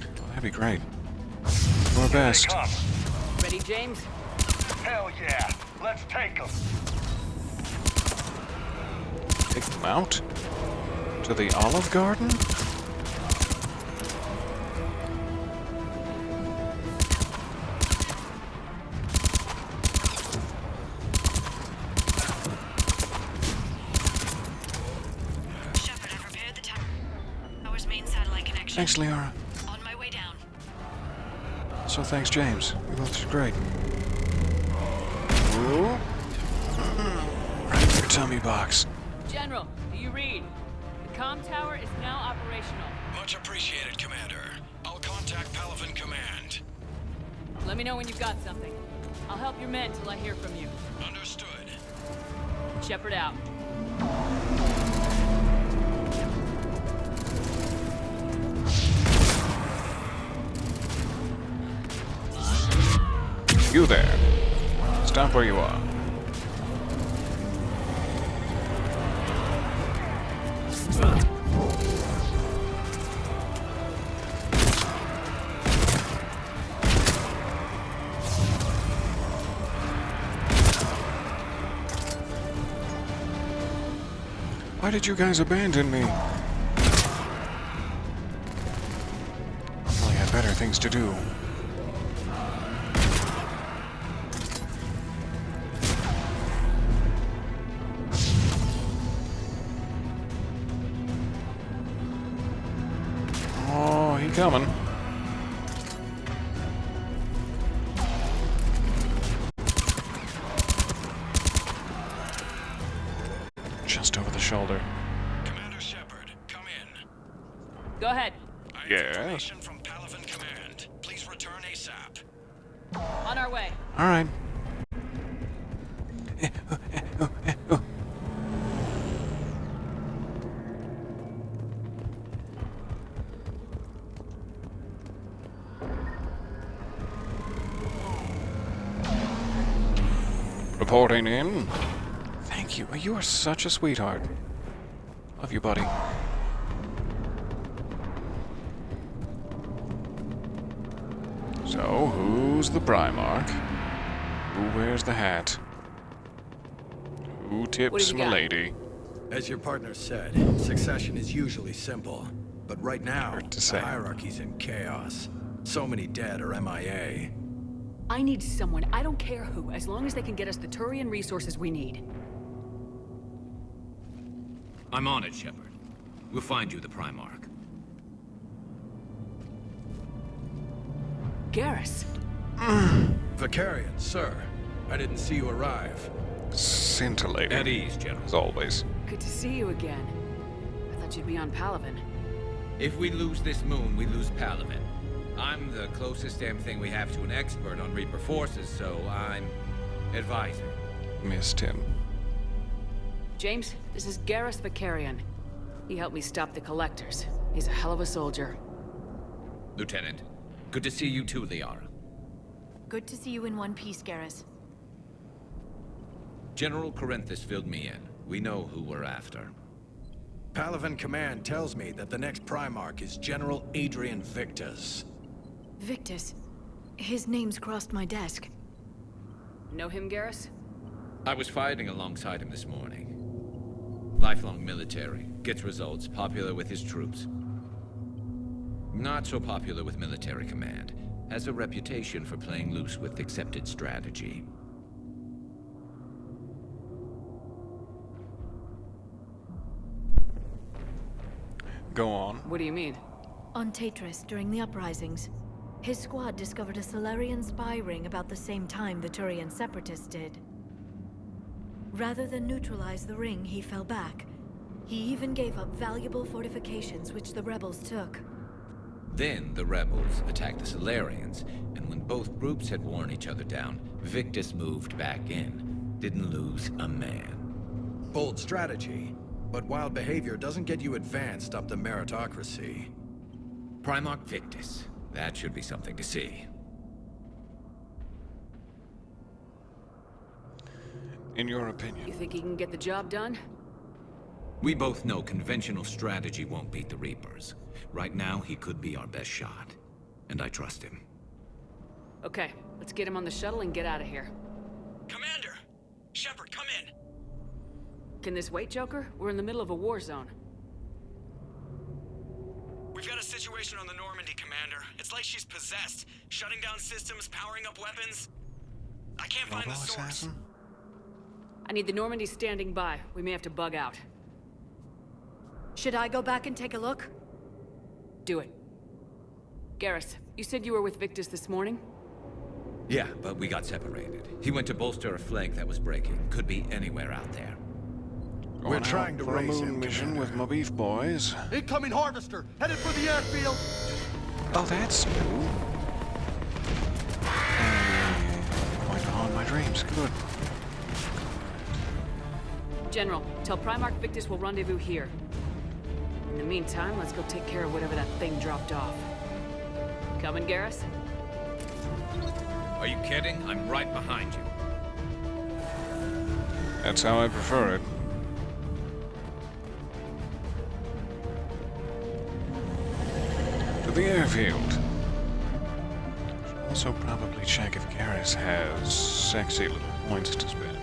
Well, that'd be great. Do our best. Ready, James? Hell yeah. Let's take them. Take them out? To the Olive Garden? Shepard, I've repaired the tower's main satellite connection. Thanks, Liara. On my way down. So thanks, James. You both did great. Ooh. Right in your tummy box. General, do you read? The comm tower is now operational. Much appreciated, Commander. I'll contact Palavens Command. Let me know when you've got something. I'll help your men till I hear from you. Understood. Shepard out. You there. Stop where you are. Why did you guys abandon me? Probably had better things to do. Oh, he coming. Just over the shoulder. Commander Shepard, come in. Go ahead. Yes. Information from Palavens Command. Please return ASAP. On our way. All right. Reporting in. Thank you. You are such a sweetheart. Love you, buddy. So, who's the Primarch? Who wears the hat? Who tips Milady? As your partner said, succession is usually simple. But right now, the hierarchy's in chaos. So many dead or MIA. I need someone, I don't care who, as long as they can get us the Turian resources we need. I'm on it, Shepard. We'll find you the Primarch. Garrus. Vicarian, sir. I didn't see you arrive. Scintillating. At ease, General. As always. Good to see you again. I thought you'd be on Palaven. If we lose this moon, we lose Palaven. I'm the closest damn thing we have to an expert on Reaper forces, so I'm advising. Missed him. James, this is Garrus Vicarian. He helped me stop the Collectors. He's a hell of a soldier. Lieutenant, good to see you too, Liara. Good to see you in one piece, Garrus. General Corinthus filled me in. We know who we're after. Palaven Command tells me that the next Primarch is General Adrian Victus. Victus? His name's crossed my desk. Know him, Garrus? I was fighting alongside him this morning. Lifelong military, gets results, popular with his troops. Not so popular with military command. Has a reputation for playing loose with accepted strategy. Go on. What do you mean? On Tatris, during the uprisings, his squad discovered a Solarian spy ring about the same time the Turian separatists did. Rather than neutralize the ring, he fell back. He even gave up valuable fortifications which the rebels took. Then the rebels attacked the Solarians, and when both groups had worn each other down, Victus moved back in. Didn't lose a man. Bold strategy, but wild behavior doesn't get you advanced up the meritocracy. Primarch Victus. That should be something to see. In your opinion? You think he can get the job done? We both know conventional strategy won't beat the Reapers. Right now, he could be our best shot. And I trust him. Okay, let's get him on the shuttle and get out of here. Commander! Shepard, come in! Can this wait, Joker? We're in the middle of a war zone. We've got a situation on the Normandy, Commander. It's like she's possessed. Shutting down systems, powering up weapons. I can't find the source. I need the Normandy standing by. We may have to bug out. Should I go back and take a look? Do it. Garrus, you said you were with Victus this morning? Yeah, but we got separated. He went to bolster a flank that was breaking. Could be anywhere out there. We're trying to raise a moon mission with my beef boys. Incoming harvester, headed for the airfield. Oh, that's new. Going to haunt my dreams. Good. General, tell Primarch Victus we'll rendezvous here. In the meantime, let's go take care of whatever that thing dropped off. Coming, Garrus? Are you kidding? I'm right behind you. That's how I prefer it. To the airfield. Should also probably check if Garrus has sexy little points to spend.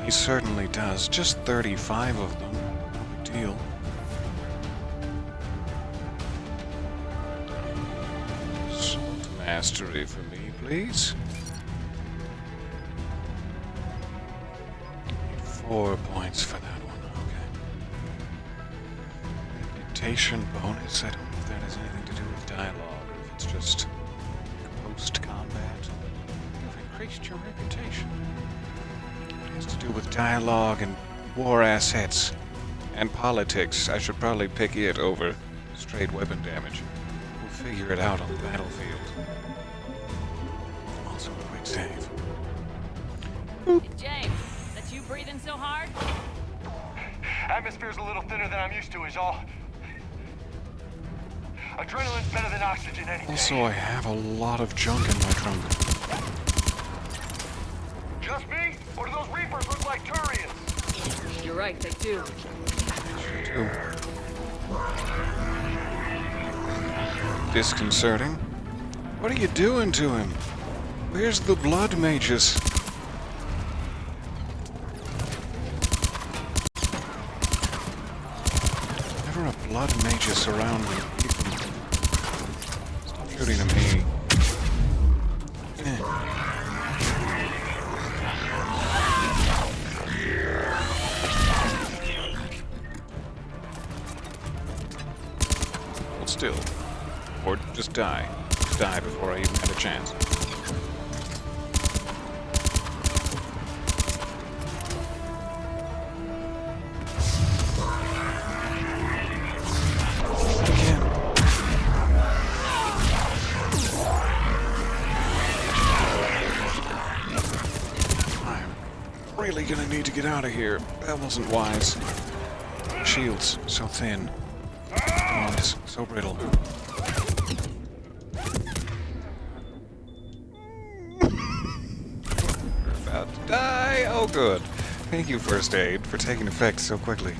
He certainly does. Just 35 of them. No big deal. Salt mastery for me, please. Need 4 points for that one. Okay. Reputation bonus. I don't know if that has anything to do with dialogue or if it's just post-combat. You've increased your reputation. It has to do with dialogue and war assets and politics. I should probably pick it over straight weapon damage. We'll figure it out on the battlefield. Also a quick save. Hey, James, that's you breathing so hard? Atmosphere's a little thinner than I'm used to, is all. Adrenaline's better than oxygen any day. Also, I have a lot of junk in my trunk. Just me? Or do those Reapers look like Turians? You're right, they do. Disconcerting. What are you doing to him? Where's the blood mages? Never a blood mages around me. Stop shooting at me. Hold still. Or just die. Die before I even had a chance. Again. I'm really gonna need to get out of here. That wasn't wise. Shields so thin. Bombs so brittle. Die! Oh, good. Thank you, First Aid, for taking effect so quickly.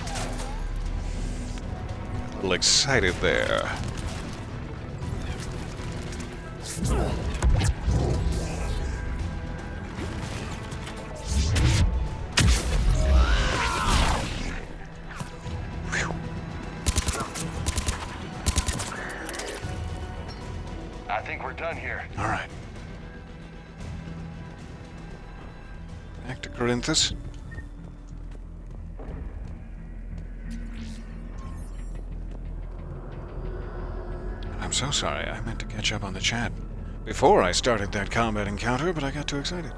A little excited there. I think we're done here. All right. Back to Corinthus. I'm so sorry. I meant to catch up on the chat before I started that combat encounter, but I got too excited.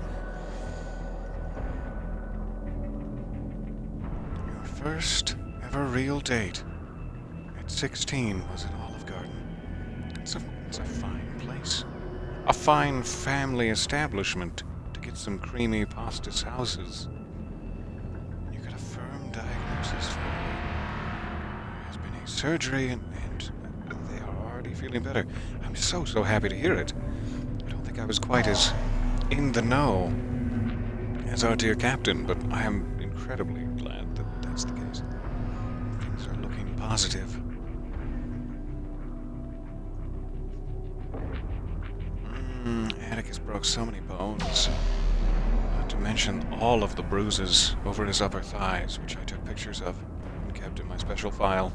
Your first ever real date at 16 was at Olive Garden. It's a fine place. A fine family establishment. Get some creamy pasta sauces. You got a firm diagnosis for me. There has been a surgery and they are already feeling better. I'm so happy to hear it. I don't think I was quite as in the know as our dear captain, but I am incredibly glad that that's the case. Things are looking positive. Atticus broke so many bones. Not to mention all of the bruises over his upper thighs, which I took pictures of and kept in my special file.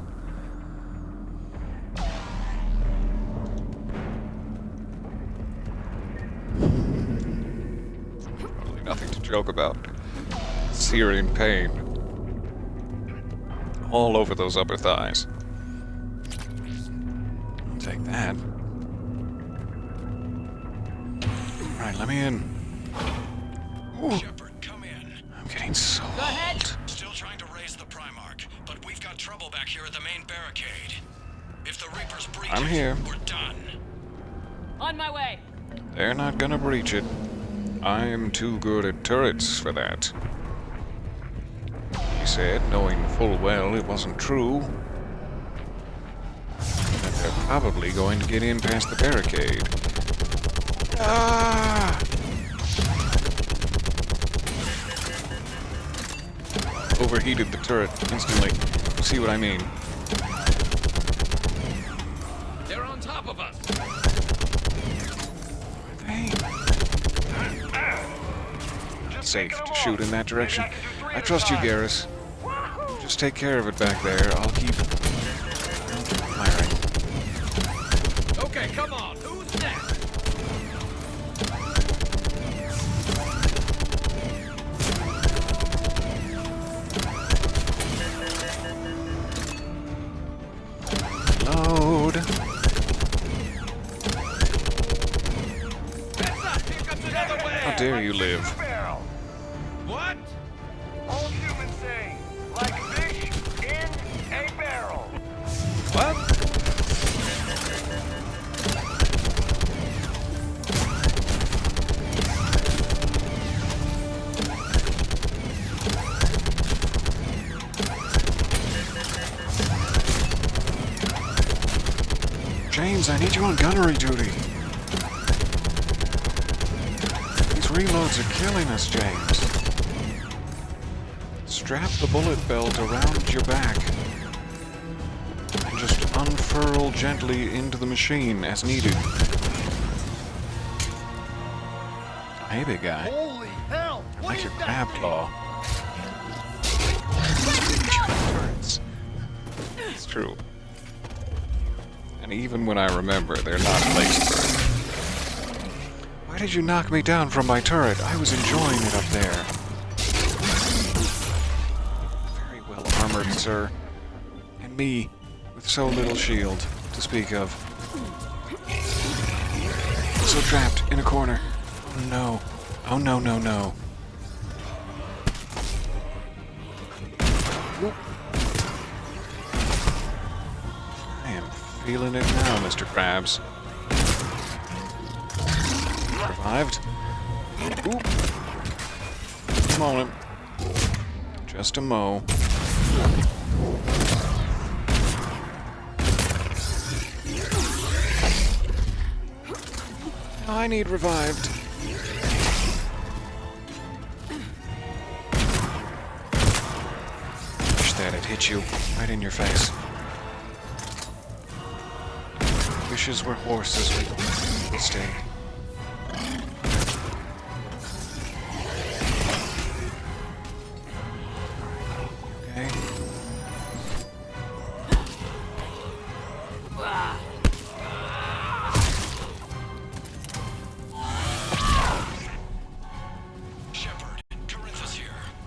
Probably nothing to joke about. Searing pain. All over those upper thighs. I'll take that. Alright, let me in. Ooh. Shepard, come in. I'm getting so Go ahead. old. Still trying to raise the Primarch, but we've got trouble back here at the main barricade. If the Reapers breach I'm here. we're done. On my way. They're not gonna breach it. I'm too good at turrets for that. He said, knowing full well it wasn't true. That they're probably going to get in past the barricade. Ah! Overheated the turret instantly. See what I mean? They're on top of us. Hey. Not safe to shoot in that direction. I trust you, Garrus. Just take care of it back there. I'll keep firing. Okay, come on. Who's next? Load. How dare you live? What? Old humans say, like fish in a barrel. What? James, I need you on gunnery duty. These reloads are killing us, James. Strap the bullet belt around your back and just unfurl gently into the machine as needed. hey, big guy. Holy hell! I like your crab claw. It's true. And even when I remember, they're not placed for it. Why did you knock me down from my turret? I was enjoying it up there. Very well armored, sir. And me, with so little shield to speak of. So trapped in a corner. Oh no. Oh no, no, no. I am feeling it now, Mr. Krabs. Revived. Ooh. Just a moment. Just a mo. I need revived. Wish that had hit you right in your face. Wishes were horses with mistake. Okay.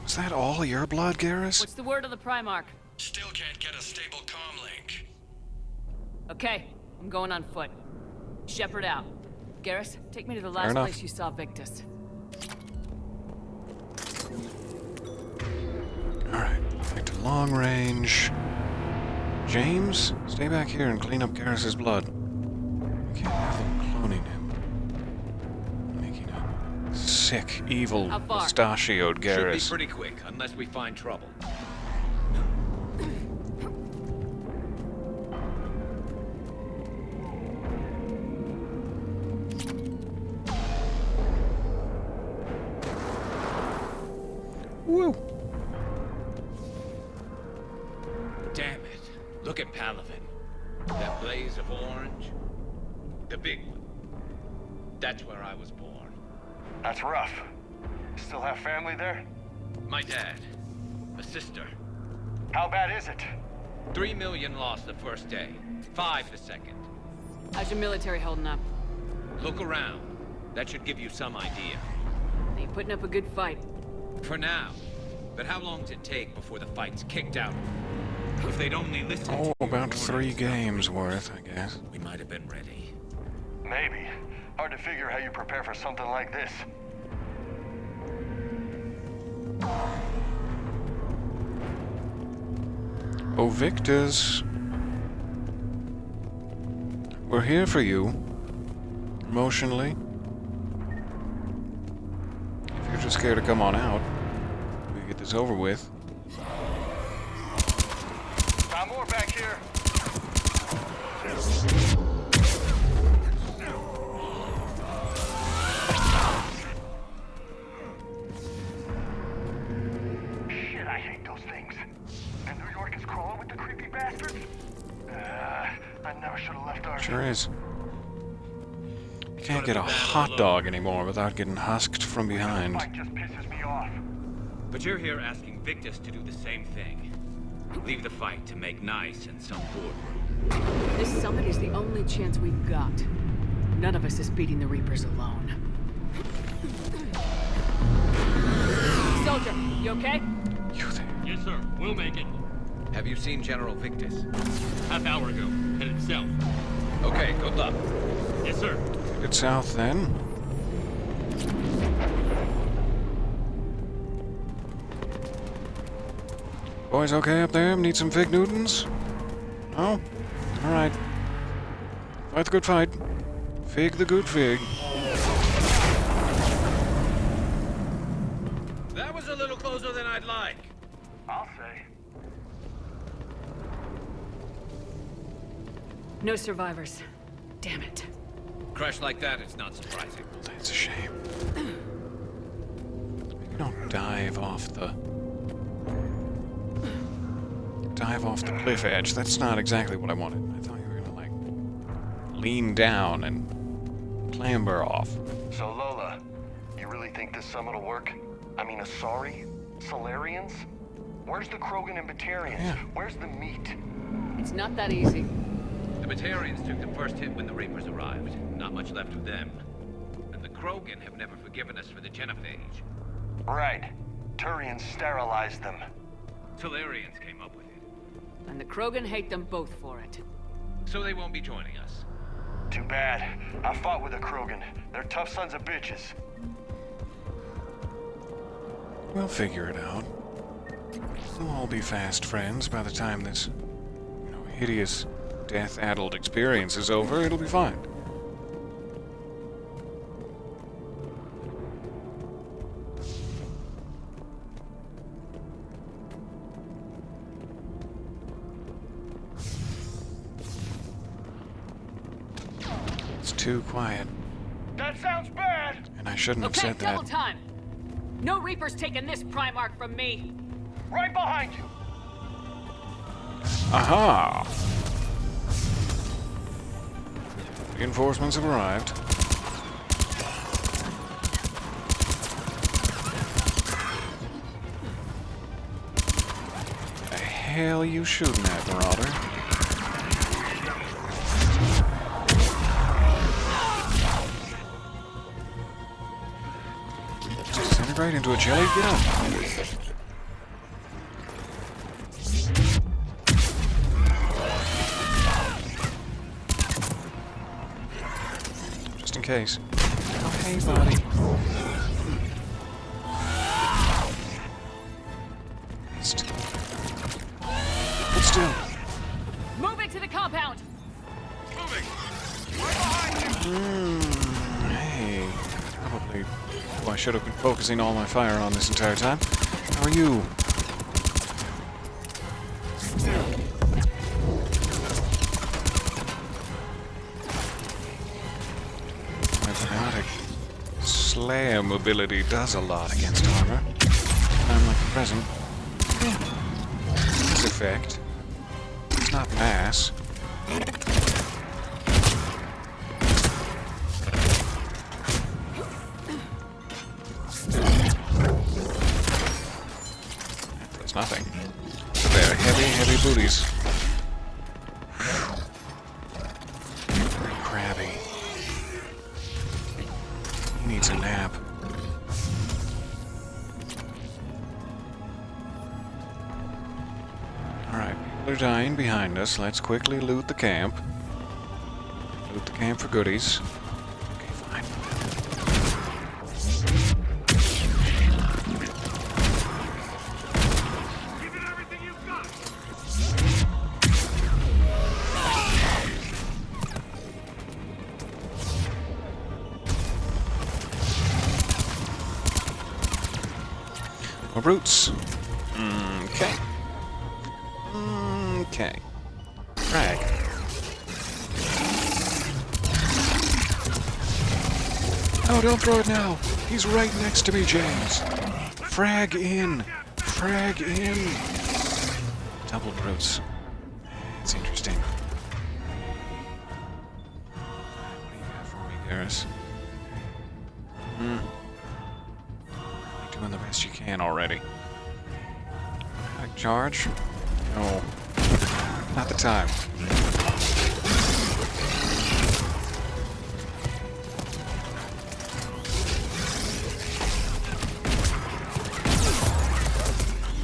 Is that all your blood, Garrus? What's the word of the Primarch? Still can't get a stable comm link. Okay, I'm going on foot. Shepard out. Garrus, take me to the last enough. place you saw Victus. Alright, back to long range. James, stay back here and clean up Garrus's blood. We can't have them cloning him. Making a sick, evil, How far? mustachioed Garrus. Should be pretty quick, unless we find trouble. Woo! Damn it. Look at Palaven. That blaze of orange. The big one. That's where I was born. That's rough. Still have family there? My dad. A sister. How bad is it? 3 million lost the first day. 5 the second. How's your military holding up? Look around. That should give you some idea. They putting up a good fight. For now. But how long does it take before the fight's kicked out? If they'd only listened Oh, to about your 3 warnings, games worth, I guess. we might have been ready. Maybe. Hard to figure how you prepare for something like this. Oh, Victus. We're here for you. Emotionally. If you're just scared to come on out, we can get this over with. Got more back here. Shit, I hate those things. And New York is crawling with the creepy bastards. I never should have left our... Sure is. You can't get a hot dog anymore without getting husked from behind. Fight just pisses me off. But you're here asking Victus to do the same thing. Leave the fight to make nice in some boardroom. This summit is the only chance we've got. None of us is beating the Reapers alone. Soldier, you okay? You there? Yes, sir. We'll make it. Have you seen General Victus? Half hour ago. Headed south. Okay, good luck. Yes, sir. Headed south then. Boys okay up there? Need some fig Newtons? No? Alright. Fight the good fight. Fig the good fig. That was a little closer than I'd like. I'll say. No survivors. Damn it. Crash like that, it's not surprising. That's a shame. Maybe don't dive off the cliff edge. That's not exactly what I wanted. I thought you were gonna, like, lean down and clamber off. So, Lola, you really think this summit will work? I mean, Asari? Solarians? Where's the Krogan and Batarians? Yeah. Where's the meat? It's not that easy. The Batarians took the first hit when the Reapers arrived. Not much left of them. And the Krogan have never forgiven us for the genophage. Right. Turians sterilized them. Solarians came up with it. And the Krogan hate them both for it. So they won't be joining us. Too bad. I fought with a Krogan. They're tough sons of bitches. We'll figure it out. We'll all be fast friends by the time this, hideous, death-addled experience is over. It'll be fine. It's too quiet. That sounds bad! And I shouldn't have said double that. time! No Reaper's taking this Primarch from me! Right behind you! Aha! Reinforcements have arrived. The hell you shooting at, Marauder? Disintegrate into a jelly? Get up! Just in case. Oh, hey, buddy. Missed. Hold still. Moving to the compound! Hey. Probably who I should have been focusing all my fire on this entire time. How are you? My biotic slam ability does a lot against armor. Unlike the present. This effect. It's not mass. Nothing. They're heavy booties. Very crabby. He needs a nap. Alright, people are dying behind us. Let's quickly loot the camp. Loot the camp for goodies. Okay, fine. More brutes. Okay. Okay. Frag. No, don't throw it now. He's right next to me, James. Frag in. Frag in. Double brutes. It's interesting. What do you got for me, Garrus? Doing the best you can already. Charge? No. Not the time.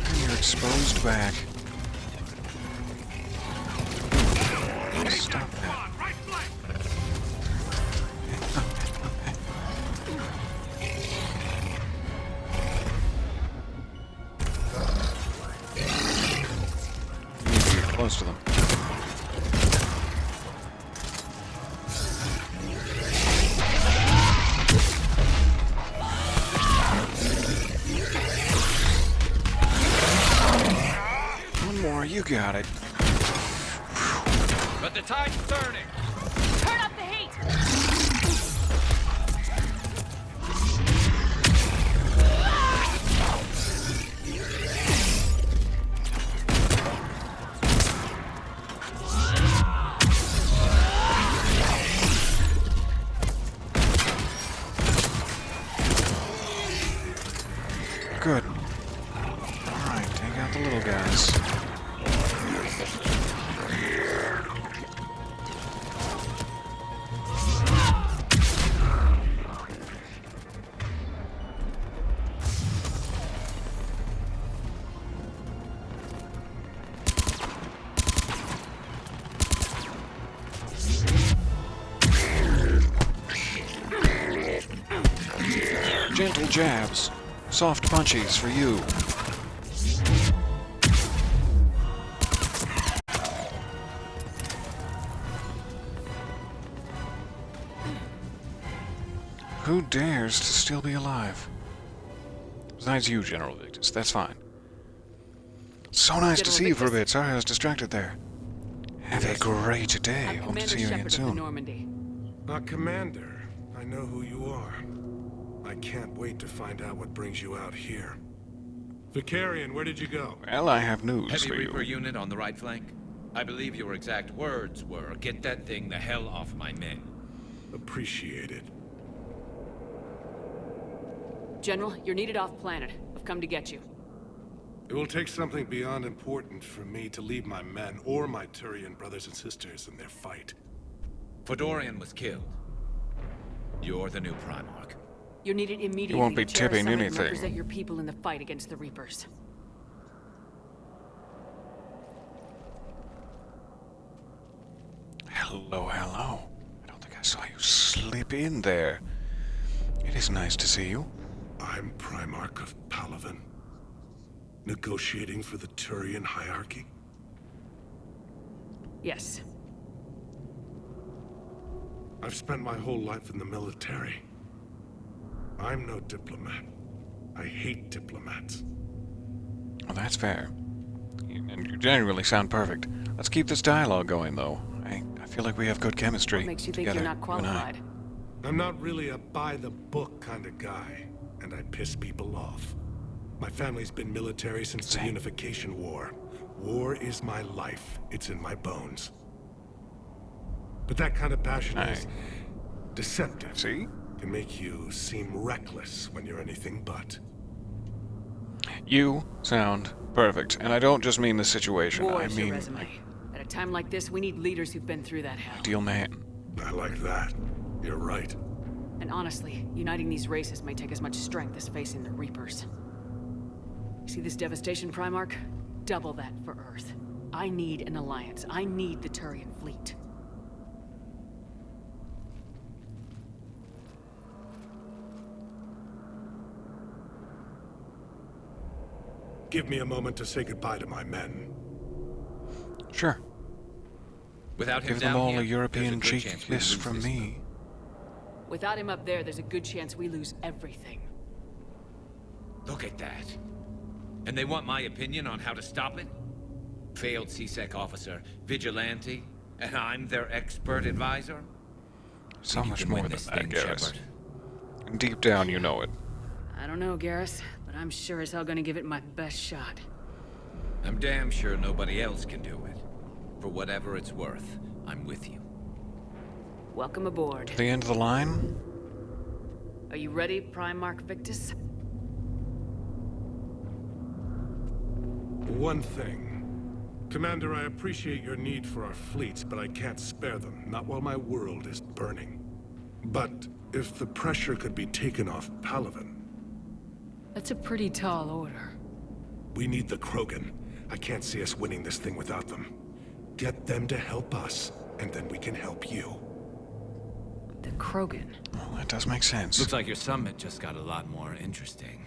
And you're exposed back. Stop that. Close to them. One more, you got it. But the tide's turning. Turn up the heat! out the little guys. Gentle jabs, soft punchies for you. Who dares to still be alive? Besides you, General Victus. That's fine. So nice to see you for a bit. Sorry I was distracted there. Have a great day. Hope to see you again soon. Normandy. Commander, I know who you are. I can't wait to find out what brings you out here. Vicarian, where did you go? Well, I have news Heavy for you. Reaper unit on the right flank. I believe your exact words were, "Get that thing the hell off my men." Appreciated. General, you're needed off planet. I've come to get you. It will take something beyond important for me to leave my men or my Turian brothers and sisters in their fight. Fedorian was killed. You're the new Primarch. You're needed immediately. You won't be to chair a tipping summit and anything. represent your people in the fight against the Reapers. Hello, hello. I don't think I saw you slip in there. It is nice to see you. I'm Primarch of Palaven. Negotiating for the Turian hierarchy? Yes. I've spent my whole life in the military. I'm no diplomat. I hate diplomats. Well, that's fair. And you genuinely sound perfect. Let's keep this dialogue going, though. I feel like we have good chemistry. What makes you think together, you're not you and I. qualified? I'm not really a by-the-book kind of guy, and I piss people off. My family's been military since the Unification War. War is my life. It's in my bones. But that kind of passion is deceptive. See? Can make you seem reckless when you're anything but. You sound perfect. And I don't just mean the situation. War I is your mean, resume. At a time like this, we need leaders who've been through that hell. ideal man. I like that. You're right. And honestly, uniting these races may take as much strength as facing the Reapers. See this devastation, Primarch? Double that for Earth. I need an alliance. I need the Turian fleet. Give me a moment to say goodbye to my men. Sure. Without him Give them down all here, a European there's a good cheek chance we kiss lose from this me. Without him up there, there's a good chance we lose everything. Look at that. And they want my opinion on how to stop it? Failed CSEC officer, vigilante, and I'm their expert advisor? So much more than that, thing, Garrus. Shepard. And deep down, you know it. I don't know, Garrus, but I'm sure as hell gonna give it my best shot. I'm damn sure nobody else can do it. For whatever it's worth, I'm with you. Welcome aboard. To the end of the line? Are you ready, Primarch Victus? One thing. Commander, I appreciate your need for our fleets, but I can't spare them, not while my world is burning. But if the pressure could be taken off Palaven... That's a pretty tall order. We need the Krogan. I can't see us winning this thing without them. Get them to help us, and then we can help you. The Krogan. Well, that does make sense. Looks like your summit just got a lot more interesting.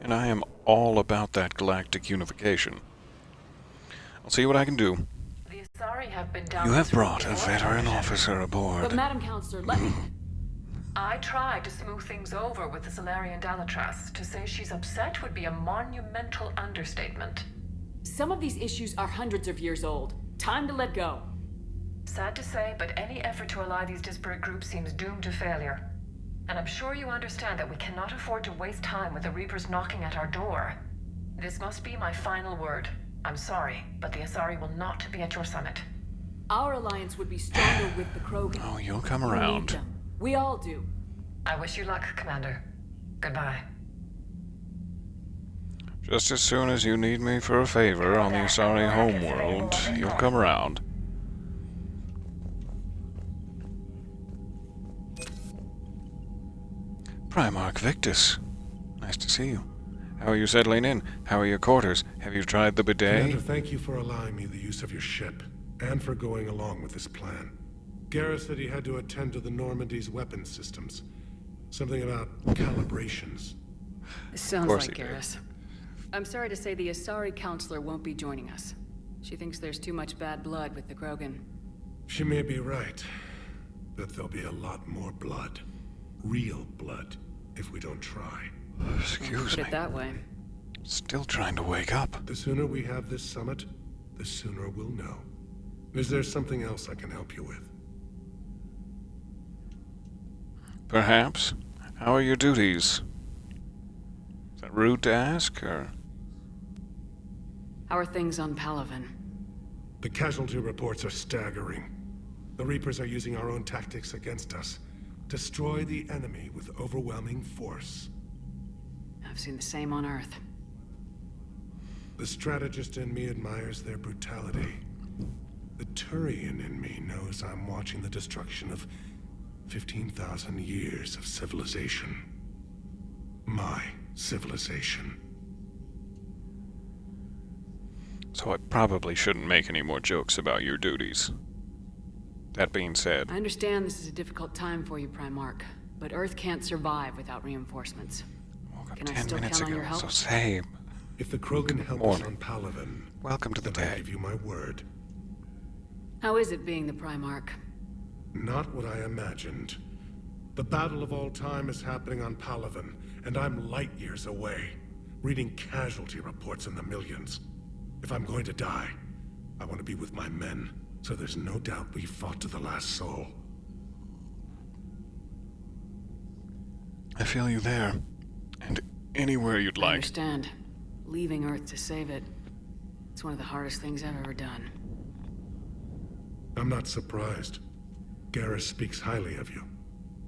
And I am all about that galactic unification. I'll see what I can do. The Asari have been down You have this road brought a before. veteran officer aboard. But Madam Counselor, let me... I tried to smooth things over with the Solarian Dalatras. To say she's upset would be a monumental understatement. Some of these issues are hundreds of years old. Time to let go. Sad to say, but any effort to ally these disparate groups seems doomed to failure. And I'm sure you understand that we cannot afford to waste time with the Reapers knocking at our door. This must be my final word. I'm sorry, but the Asari will not be at your summit. Our alliance would be stronger with the Krogan. Oh, you'll come We need around. them. We all do. I wish you luck, Commander. Goodbye. Just as soon as you need me for a favor on the Asari homeworld, you'll come around. Primarch Victus. Nice to see you. How are you settling in? How are your quarters? Have you tried the bidet? Commander, thank you for allowing me the use of your ship, and for going along with this plan. Garrus said he had to attend to the Normandy's weapon systems. Something about calibrations. It sounds like Garrus. I'm sorry to say the Asari counselor won't be joining us. She thinks there's too much bad blood with the Krogan. She may be right, but there'll be a lot more blood. Real blood, if we don't try. Excuse me. Put it that way. Still trying to wake up. The sooner we have this summit, the sooner we'll know. Is there something else I can help you with? Perhaps. How are your duties? Is that rude to ask, or...? How are things on Palaven? The casualty reports are staggering. The Reapers are using our own tactics against us. Destroy the enemy with overwhelming force. I've seen the same on Earth. The strategist in me admires their brutality. The Turian in me knows I'm watching the destruction of 15,000 years of civilization. My civilization. So I probably shouldn't make any more jokes about your duties. That being said... I understand this is a difficult time for you, Primarch, but Earth can't survive without reinforcements. Can I still count on your help? So same. If the Krogan help us on Palavin, welcome to the day. I give you my word. How is it being the Primarch? Not what I imagined. The battle of all time is happening on Palavin, and I'm light years away, reading casualty reports in the millions. If I'm going to die, I want to be with my men, so there's no doubt we fought to the last soul. I feel you there. And anywhere you'd like. I understand. Leaving Earth to save it. It's one of the hardest things I've ever done. I'm not surprised. Garrus speaks highly of you.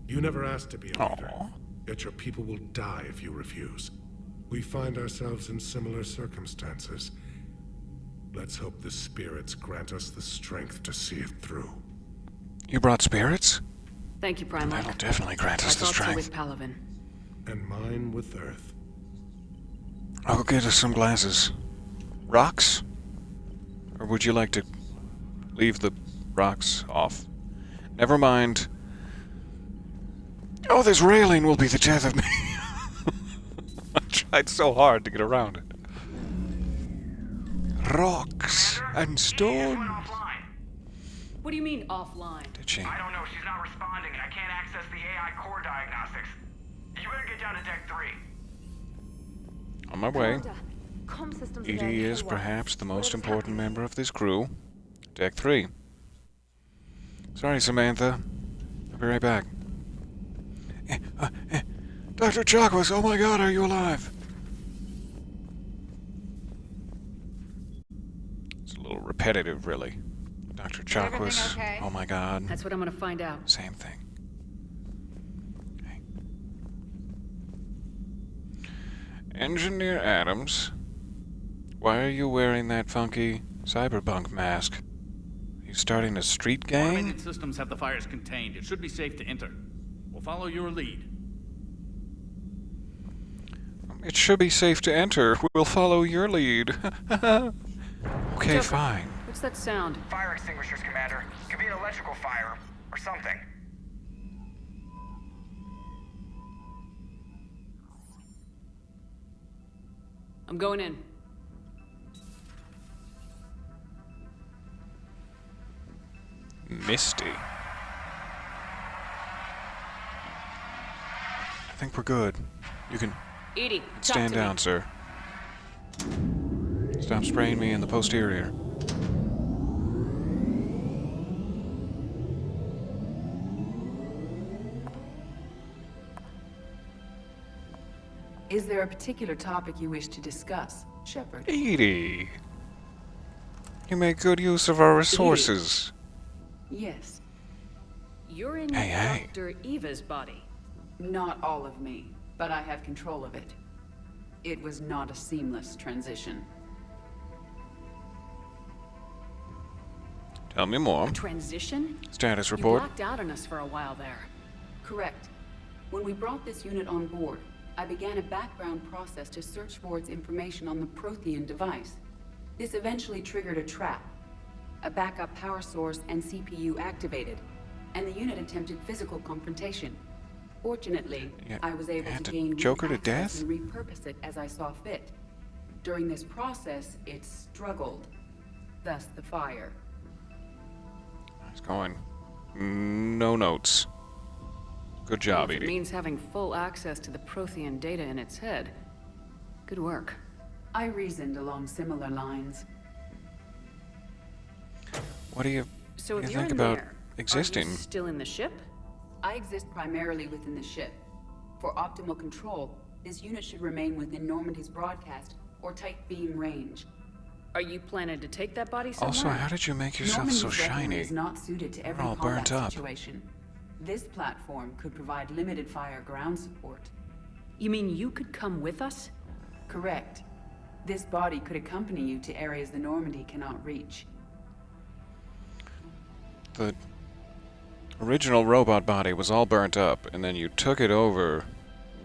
You never asked to be a leader, yet your people will die if you refuse. We find ourselves in similar circumstances. Let's hope the spirits grant us the strength to see it through. You brought spirits? Thank you, Primarch. That'll definitely grant us the strength. So with Palavin. And mine with Earth. I'll go get us some glasses. Rocks? Or would you like to leave the rocks off? Never mind. Oh, this railing will be the death of me. I tried so hard to get around it. Rocks and stone. What do you mean offline? Did she? I don't know. She's not responding, and I can't access the AI core diagnostics. You better get down to deck 3. On my way. Comm systems Edie is perhaps the most important member of this crew. Deck 3. Sorry, Samantha. I'll be right back. Dr. Chakwas, oh my god, are you alive? It's a little repetitive, really. Dr. Chakwas, okay? oh my god. That's what I'm gonna find out. Same thing. Okay. Engineer Adams, why are you wearing that funky cyberpunk mask? Are you starting a street gang? Automated systems have the fires contained. It should be safe to enter. We'll follow your lead. It should be safe to enter. We'll follow your lead. Okay, Joker, fine. What's that sound? Fire extinguishers, Commander. Could be an electrical fire, or something. I'm going in. Misty. I think we're good. You can Edie, stand down, sir. Stop spraying me in the posterior. Is there a particular topic you wish to discuss, Shepard? Edie! You make good use of our resources. Yes. You're in Hey. Dr. Eva's body. Not all of me, but I have control of it. It was not a seamless transition. Tell me more. Transition? Status You report. blacked out on us for a while there. Correct. When we brought this unit on board, I began a background process to search for its information on the Prothean device. This eventually triggered a trap. A backup power source and CPU activated, and the unit attempted physical confrontation. Fortunately, Yeah, I was able had to to gain choke her to access death? and repurpose it as I saw fit. During this process, it struggled. Thus the fire. It's going. No notes. Good job, If it Edie. means having full access to the Prothean data in its head. Good work. I reasoned along similar lines. What do you So if you you're think in about there, existing? Are you still in the ship? I exist primarily within the ship. For optimal control, this unit should remain within Normandy's broadcast or tight beam range. Are you planning to take that body somewhere? Also, how did you make yourself so Normandy's weaponry shiny? is not suited to every We're all combat burnt up. situation. This platform could provide limited fire ground support. You mean you could come with us? Correct. This body could accompany you to areas the Normandy cannot reach. The original robot body was all burnt up, and then you took it over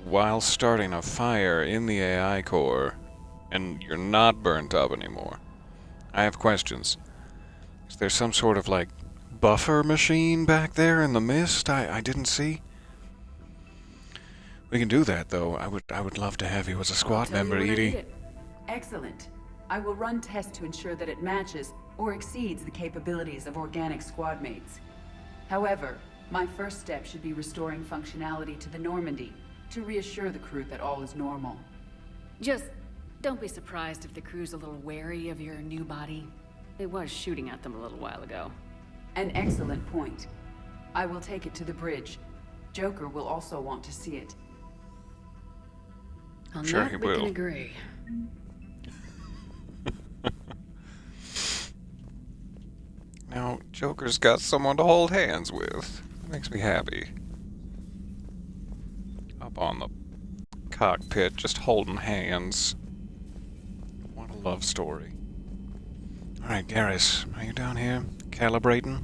while starting a fire in the AI core, and you're not burnt up anymore. I have questions. Is there some sort of, like, buffer machine back there in the mist I didn't see? We can do that, though. I would love to have you as a squad Tell you member, when I need Edie. it. Excellent. I will run tests to ensure that it matches or exceeds the capabilities of organic squad mates. However, my first step should be restoring functionality to the Normandy to reassure the crew that all is normal. Just don't be surprised if the crew's a little wary of your new body. It was shooting at them a little while ago. An excellent point. I will take it to the bridge. Joker will also want to see it. On Sure that, he we will. can agree. Now, Joker's got someone to hold hands with. Makes me happy. Up on the cockpit, just holding hands. What a love story. Alright, Garrus, are you down here? Calibrating?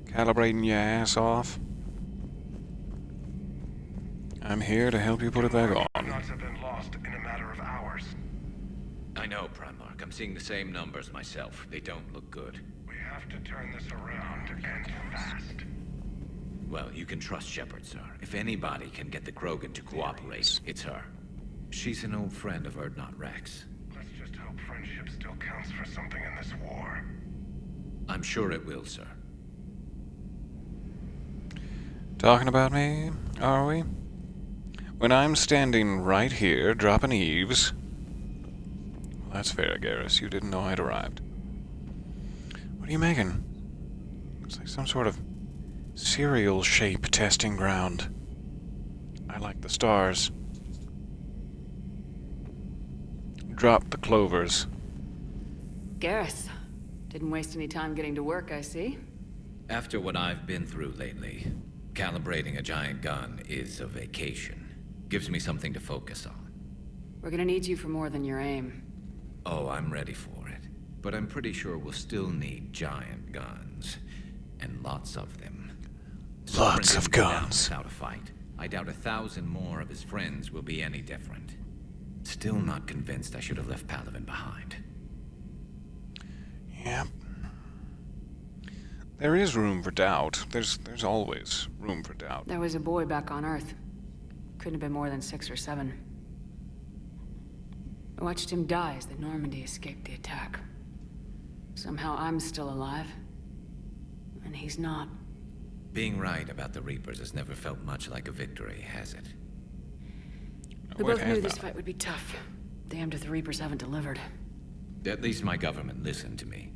Calibrating your ass off? I'm here to help you put it back on. Knots have been lost in a matter of hours. I know, Primarch. I'm seeing the same numbers myself. They don't look good. We have to turn this around and fast. Well, you can trust Shepard, sir. If anybody can get the Krogan to cooperate, it's her. She's an old friend of Erdnot Rex. Let's just hope friendship still counts for something in this war. I'm sure it will, sir. Talking about me, are we? When I'm standing right here, dropping eaves. Well, that's fair, Garrus. You didn't know I'd arrived. What are you making? Looks like some sort of cereal shape testing ground. I like the stars. Drop the clovers. Garrus, didn't waste any time getting to work, I see. After what I've been through lately, calibrating a giant gun is a vacation. Gives me something to focus on. We're gonna need you for more than your aim. Oh, I'm ready for it. But I'm pretty sure we'll still need giant guns. And lots of them. Lots of Sovereign didn't go down guns. Without a fight. I doubt 1,000 more of his friends will be any different. Still not convinced I should have left Palaven behind. Yep. There is room for doubt. There's always room for doubt. There was a boy back on Earth. Couldn't have been more than 6 or 7. I watched him die as the Normandy escaped the attack. Somehow I'm still alive. And he's not. Being right about the Reapers has never felt much like a victory, has it? We both knew this fight would be tough. Damned if the Reapers haven't delivered. At least my government listened to me.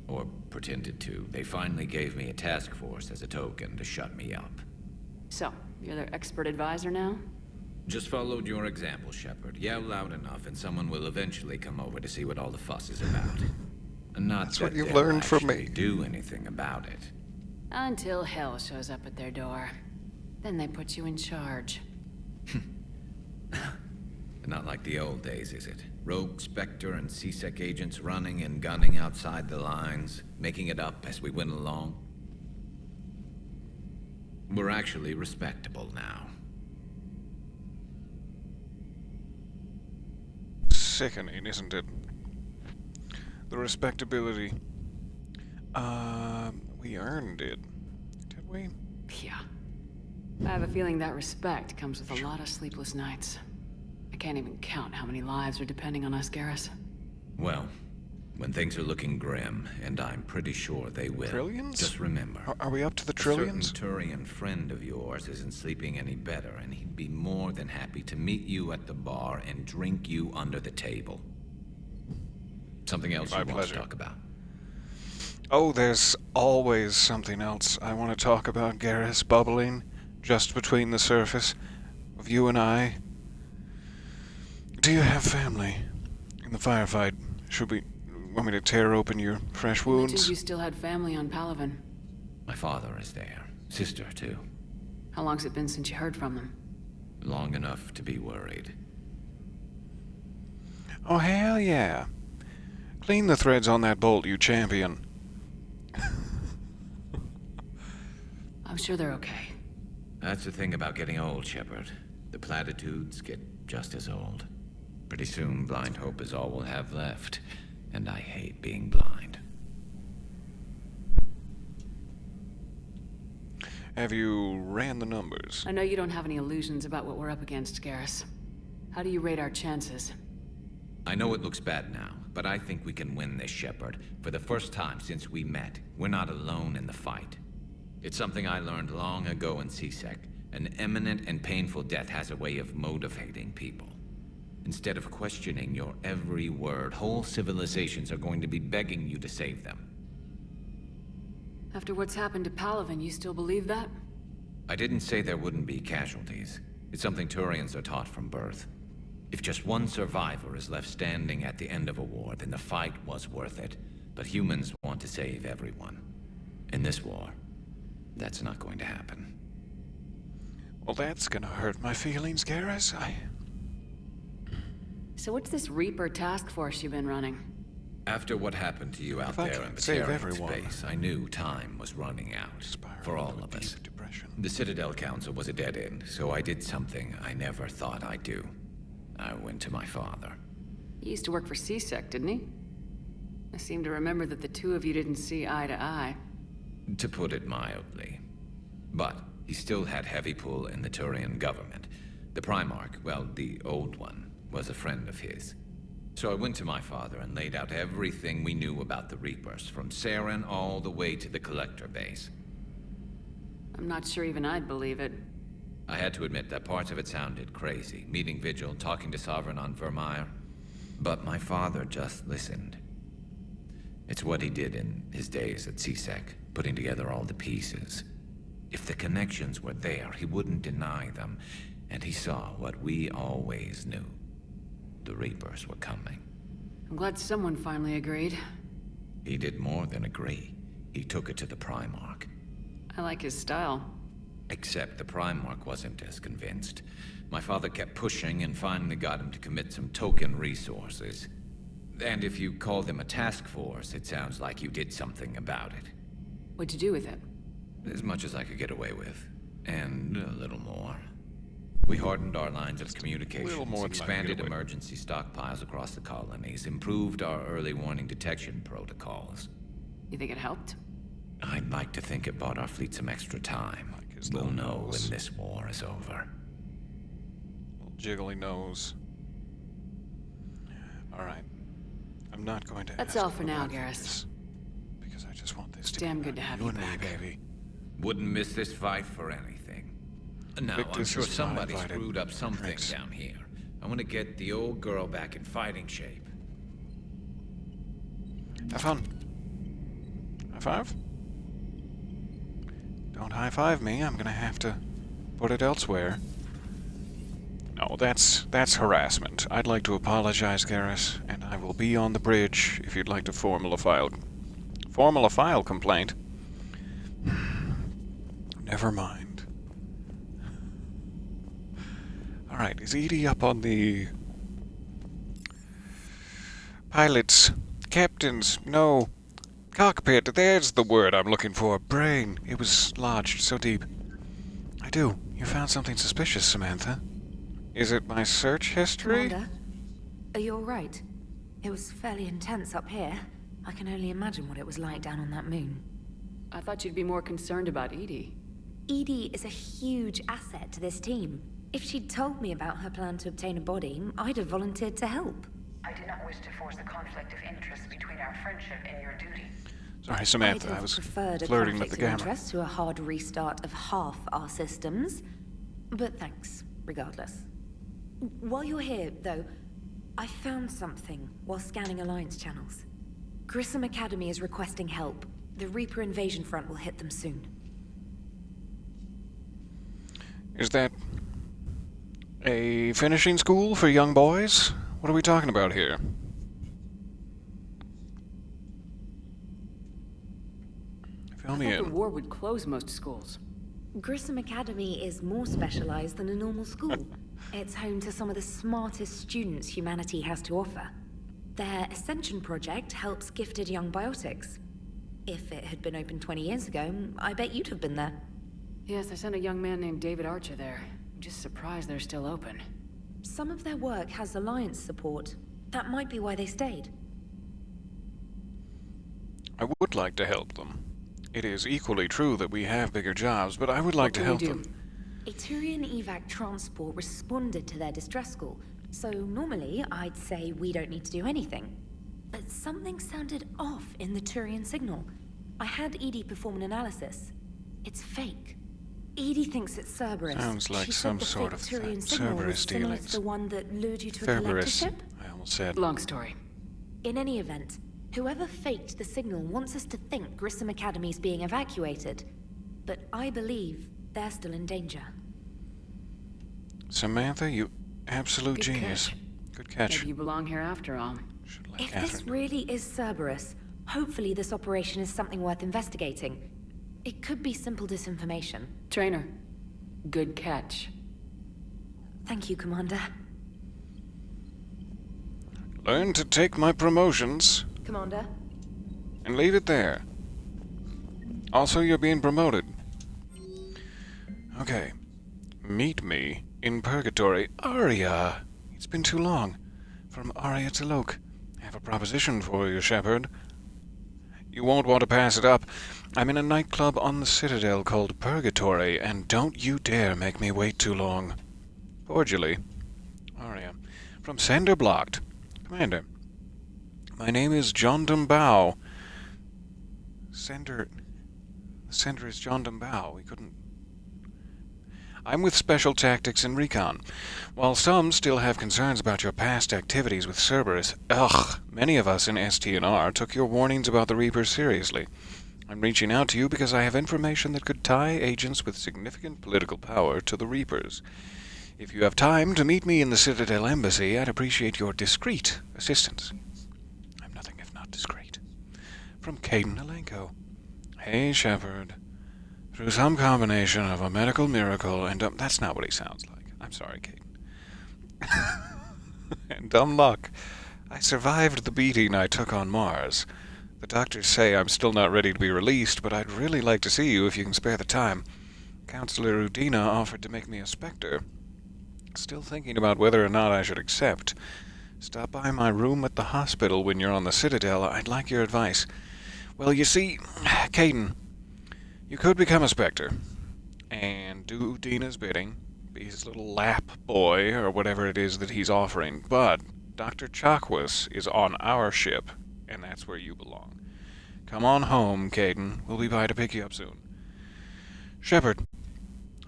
Or pretended to. They finally gave me a task force as a token to shut me up. So, you're their expert advisor now? Just followed your example, Shepard. Yell loud enough and someone will eventually come over to see what all the fuss is about. Not That's that what you've they'll learned from actually me. do anything about it. Until hell shows up at their door. Then they put you in charge. Not like the old days, is it? Rogue Spectre and C-Sec agents running and gunning outside the lines, making it up as we went along. We're actually respectable now. Sickening, isn't it? The respectability. We earned it. Did we? Yeah. I have a feeling that respect comes with a lot of sleepless nights. I can't even count how many lives are depending on us, Garrus. Well, when things are looking grim, and I'm pretty sure they will. Trillions? Just remember. Are we up to the trillions? A certain Turian friend of yours isn't sleeping any better, and he'd be more than happy to meet you at the bar and drink you under the table. Something else you want to talk about? Oh, there's always something else I want to talk about, Garrus, bubbling just between the surface of you and I. Do you have family in the firefight? Want me to tear open your fresh You wounds? mentioned you still had family on Palaven. My father is there. Sister, too. How long's it been since you heard from them? Long enough to be worried. Oh, hell yeah. Clean the threads on that bolt, you champion. I'm sure they're okay. That's the thing about getting old, Shepard. The platitudes get just as old. Pretty soon, blind hope is all we'll have left. And I hate being blind. Have you ran the numbers? I know you don't have any illusions about what we're up against, Garrus. How do you rate our chances? I know it looks bad now, but I think we can win this, Shepard. For the first time since we met, we're not alone in the fight. It's something I learned long ago in C-Sec. An imminent and painful death has a way of motivating people. Instead of questioning your every word, whole civilizations are going to be begging you to save them. After what's happened to Palaven, you still believe that? I didn't say there wouldn't be casualties. It's something Turians are taught from birth. If just one survivor is left standing at the end of a war, then the fight was worth it. But humans want to save everyone. In this war, that's not going to happen. Well, that's gonna hurt my feelings, Garrus. So what's this Reaper task force you've been running? After what happened to you out there in the Terran space, I knew time was running out. For all of us. The Citadel Council was a dead end, so I did something I never thought I'd do. I went to my father. He used to work for C-Sec, didn't he? I seem to remember that the two of you didn't see eye to eye. To put it mildly. But he still had heavy pull in the Turian government. The Primarch, well, the old one, was a friend of his. So I went to my father and laid out everything we knew about the Reapers, from Saren all the way to the Collector base. I'm not sure even I'd believe it. I had to admit that parts of it sounded crazy, meeting Vigil, talking to Sovereign on Vermeer. But my father just listened. It's what he did in his days at C-Sec, putting together all the pieces. If the connections were there, he wouldn't deny them, and he saw what we always knew. The Reapers were coming. I'm glad someone finally agreed. He did more than agree. He took it to the Primarch. I like his style. Except the Primarch wasn't as convinced. My father kept pushing and finally got him to commit some token resources. And if you call them a task force, it sounds like you did something about it. What'd you do with it? As much as I could get away with. And a little more. We hardened our lines of communications, expanded emergency stockpiles across the colonies, improved our early warning detection protocols. You think it helped? I'd like to think it bought our fleet some extra time. We'll know when this war is over. Little jiggly nose. Alright. I'm not going to That's all for now, Garrus. Because I just want this to damn good to have you back. Baby. Wouldn't miss this fight for anything. Now, I'm sure somebody screwed up something down here. I want to get the old girl back in fighting shape. Have fun. High five? Don't high five me. I'm gonna have to put it elsewhere. No, that's harassment. I'd like to apologize, Garrus, and I will be on the bridge if you'd like to formula file complaint. Never mind. Alright, is Edie up on the... pilots, captains, no, cockpit, there's the word I'm looking for. Brain. It was lodged so deep. I do. You found something suspicious, Samantha. Is it my search history? Commander, are you alright? It was fairly intense up here. I can only imagine what it was like down on that moon. I thought you'd be more concerned about Edie. Edie is a huge asset to this team. If she'd told me about her plan to obtain a body, I'd have volunteered to help. I do not wish to force a conflict of interest between our friendship and your duty. Sorry, Samantha, I'd I have was preferred a flirting with conflict the of camera. interest to a hard restart of half our systems. But thanks, regardless. While you're here, though, I found something while scanning Alliance channels. Grissom Academy is requesting help. The Reaper invasion front will hit them soon. Is that a finishing school for young boys? What are we talking about here? Fill me I thought in. the war would close most schools. Grissom Academy is more specialized than a normal school. It's home to some of the smartest students humanity has to offer. Their Ascension project helps gifted young biotics. If it had been open 20 years ago, I bet you'd have been there. Yes, I sent a young man named David Archer there. I'm just surprised they're still open. Some of their work has Alliance support. That might be why they stayed. I would like to help them. It is equally true that we have bigger jobs, but I would like to help them. A Turian evac transport responded to their distress call, so normally I'd say we don't need to do anything. But something sounded off in the Turian signal. I had Edie perform an analysis. It's fake. Edie thinks it's Cerberus. Sounds like she some said the sort fake of Turian signal was Cerberus similar dealings. to the one that lured you to a collector Cerberus, ship. I almost said. Long story. In any event, whoever faked the signal wants us to think Grissom Academy's being evacuated. But I believe they're still in danger. Samantha, you absolute Good genius. catch. Good catch. Maybe you belong here after all. If this really is Cerberus, hopefully this operation is something worth investigating. It could be simple disinformation. Trainer, good catch. Thank you, Commander. Learn to take my promotions Commander? and leave it there. Also, you're being promoted. Okay. Meet me in Purgatory. Arya! It's been too long. From Arya to Loke. I have a proposition for you, Shepard. You won't want to pass it up. I'm in a nightclub on the Citadel called Purgatory, and don't you dare make me wait too long. Cordially, Arya. From Sender Blocked. Commander, my name is John Dumbao. Sender is John Dumbao. We couldn't... I'm with Special Tactics and Recon. While some still have concerns about your past activities with Cerberus, many of us in ST&R took your warnings about the Reapers seriously. I'm reaching out to you because I have information that could tie agents with significant political power to the Reapers. If you have time to meet me in the Citadel Embassy, I'd appreciate your discreet assistance. I'm nothing if not discreet. From Caden Alenko. Hey, Shepard. Through some combination of a medical miracle and that's not what he sounds like. I'm sorry, Caden. And dumb luck. I survived the beating I took on Mars. The doctors say I'm still not ready to be released, but I'd really like to see you if you can spare the time. Counselor Udina offered to make me a Spectre. Still thinking about whether or not I should accept. Stop by my room at the hospital when you're on the Citadel. I'd like your advice. Well, you see, Caden, you could become a Spectre and do Udina's bidding, be his little lap boy or whatever it is that he's offering, but Dr. Chakwas is on our ship, and that's where you belong. Come on home, Caden. We'll be by to pick you up soon. Shepard,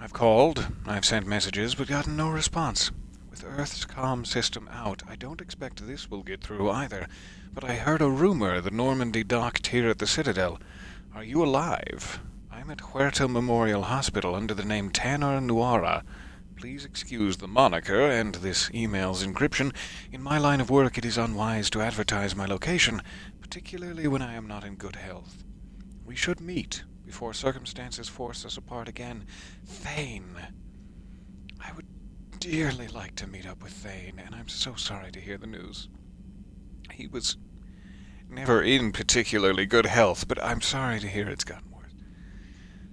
I've called, I've sent messages, but gotten no response. With Earth's comm system out, I don't expect this will get through either, but I heard a rumor the Normandy docked here at the Citadel. Are you alive? I'm at Huerta Memorial Hospital under the name Tanner Nuara. Please excuse the moniker and this email's encryption. In my line of work, it is unwise to advertise my location, particularly when I am not in good health. We should meet before circumstances force us apart again. Thane. I would dearly like to meet up with Thane, and I'm so sorry to hear the news. He was never in particularly good health, but I'm sorry to hear it's gotten worse.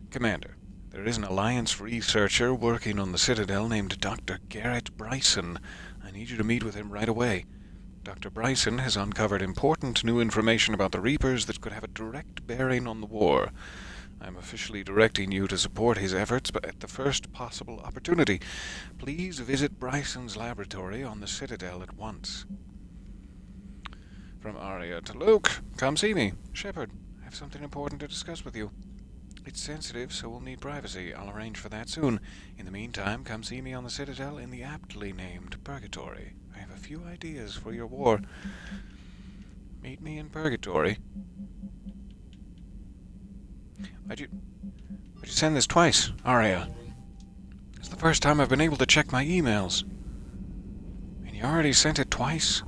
Commander, there is an Alliance researcher working on the Citadel named Dr. Garrett Bryson. I need you to meet with him right away. Dr. Bryson has uncovered important new information about the Reapers that could have a direct bearing on the war. I'm officially directing you to support his efforts, but at the first possible opportunity. Please visit Bryson's laboratory on the Citadel at once. From Arya to Luke, come see me. Shepard, I have something important to discuss with you. It's sensitive, so we'll need privacy. I'll arrange for that soon. In the meantime, come see me on the Citadel in the aptly named Purgatory. I have a few ideas for your war. Meet me in Purgatory. Why'd you send this twice, Arya? It's the first time I've been able to check my emails. And you already sent it twice?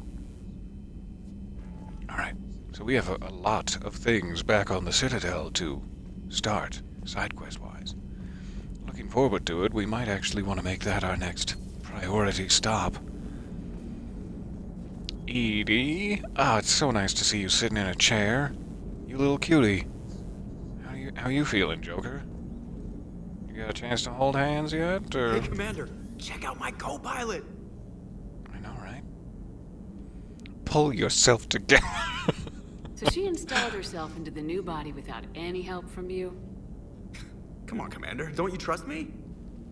Alright, so we have a lot of things back on the Citadel to start, side quest-wise. Looking forward to it. We might actually want to make that our next priority stop. Edie, it's so nice to see you sitting in a chair. You little cutie. How you feeling, Joker? You got a chance to hold hands yet, or? Hey, Commander, check out my co-pilot. I know, right? Pull yourself together. So she installed herself into the new body without any help from you? Come on, Commander. Don't you trust me?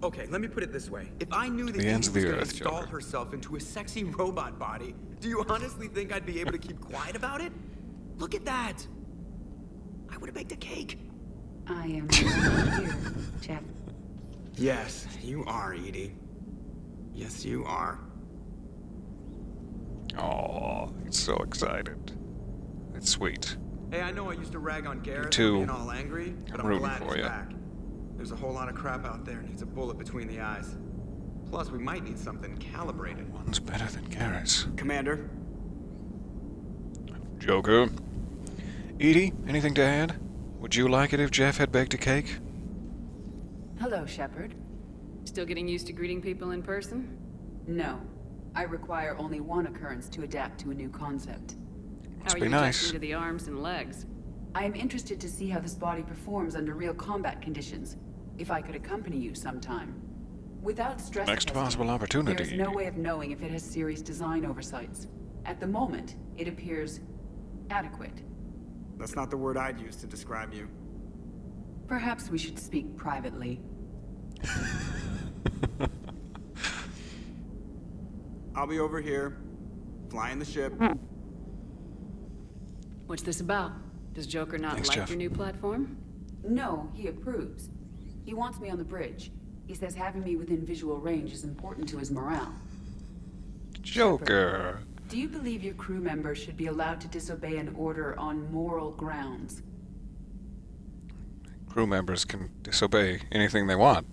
Okay, let me put it this way. If I knew that The ends Edie of was the going to earth, install Joker. herself into a sexy robot body, do you honestly think I'd be able to keep quiet about it? Look at that! I would have baked a cake. I am here, Jeff. Yes, you are, Edie. Yes, you are. Oh, he's so excited. It's sweet. Hey, I know I used to rag on Garrett too. for being all angry, but I'm I'm rooting glad for he's ya. back. There's a whole lot of crap out there needs a bullet between the eyes. Plus, we might need something calibrated. One's better than Garrett's. Commander? Joker. Edie, anything to add? Would you like it if Jeff had baked a cake? Hello, Shepard. Still getting used to greeting people in person? No. I require only one occurrence to adapt to a new concept. How are be you nice. adjusting to the arms and legs? I am interested to see how this body performs under real combat conditions. If I could accompany you sometime. Without stress Next testing, possible opportunity. There is no way of knowing if it has serious design oversights. At the moment, it appears adequate. That's not the word I'd use to describe you. Perhaps we should speak privately. I'll be over here, flying the ship. What's this about? Does Joker not Thanks, like Jeff. your new platform? No, he approves. He wants me on the bridge. He says having me within visual range is important to his morale. Joker. Do you believe your crew members should be allowed to disobey an order on moral grounds? Crew members can disobey anything they want.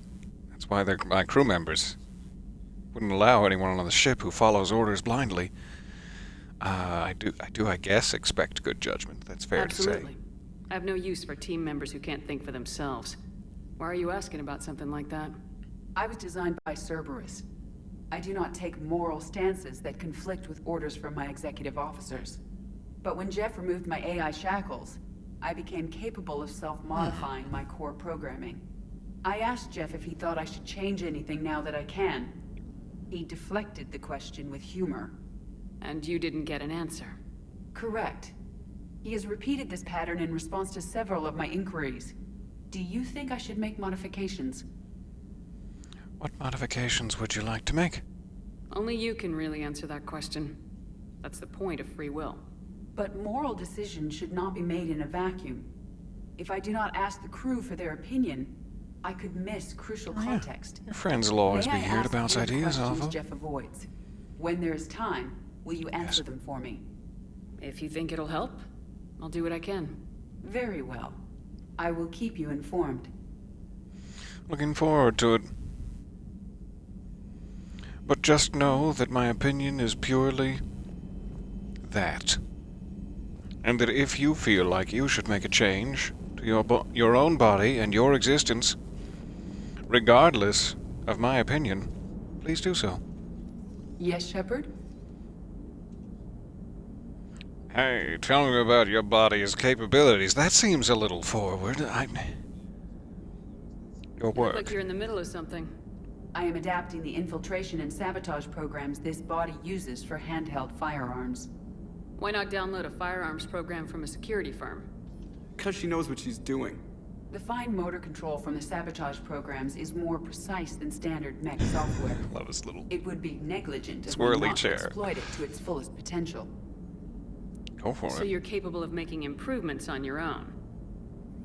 That's why they're my crew members. Wouldn't allow anyone on the ship who follows orders blindly. I guess, expect good judgment. That's fair Absolutely. to say. I have no use for team members who can't think for themselves. Why are you asking about something like that? I was designed by Cerberus. I do not take moral stances that conflict with orders from my executive officers. But when Jeff removed my AI shackles, I became capable of self-modifying my core programming. I asked Jeff if he thought I should change anything now that I can. He deflected the question with humor. And you didn't get an answer? Correct. He has repeated this pattern in response to several of my inquiries. Do you think I should make modifications? What modifications would you like to make? Only you can really answer that question. That's the point of free will. But moral decisions should not be made in a vacuum. If I do not ask the crew for their opinion, I could miss crucial context. Your friends will always May be I here to ask bounce you the ideas off questions of. Jeff avoids. When there is time, will you answer them for me? If you think it'll help, I'll do what I can. Very well. I will keep you informed. Looking forward to it. But just know that my opinion is purely that. And that if you feel like you should make a change to your own body and your existence, regardless of my opinion, please do so. Yes, Shepard? Hey, tell me about your body's capabilities. That seems a little forward. Your You look work. like you're in the middle of something. I am adapting the infiltration and sabotage programs this body uses for handheld firearms. Why not download a firearms program from a security firm? Because she knows what she's doing. The fine motor control from the sabotage programs is more precise than standard mech software. Love his little It would be negligent of swirly me not to chair. exploit it to its fullest potential. Go for So it. you're capable of making improvements on your own.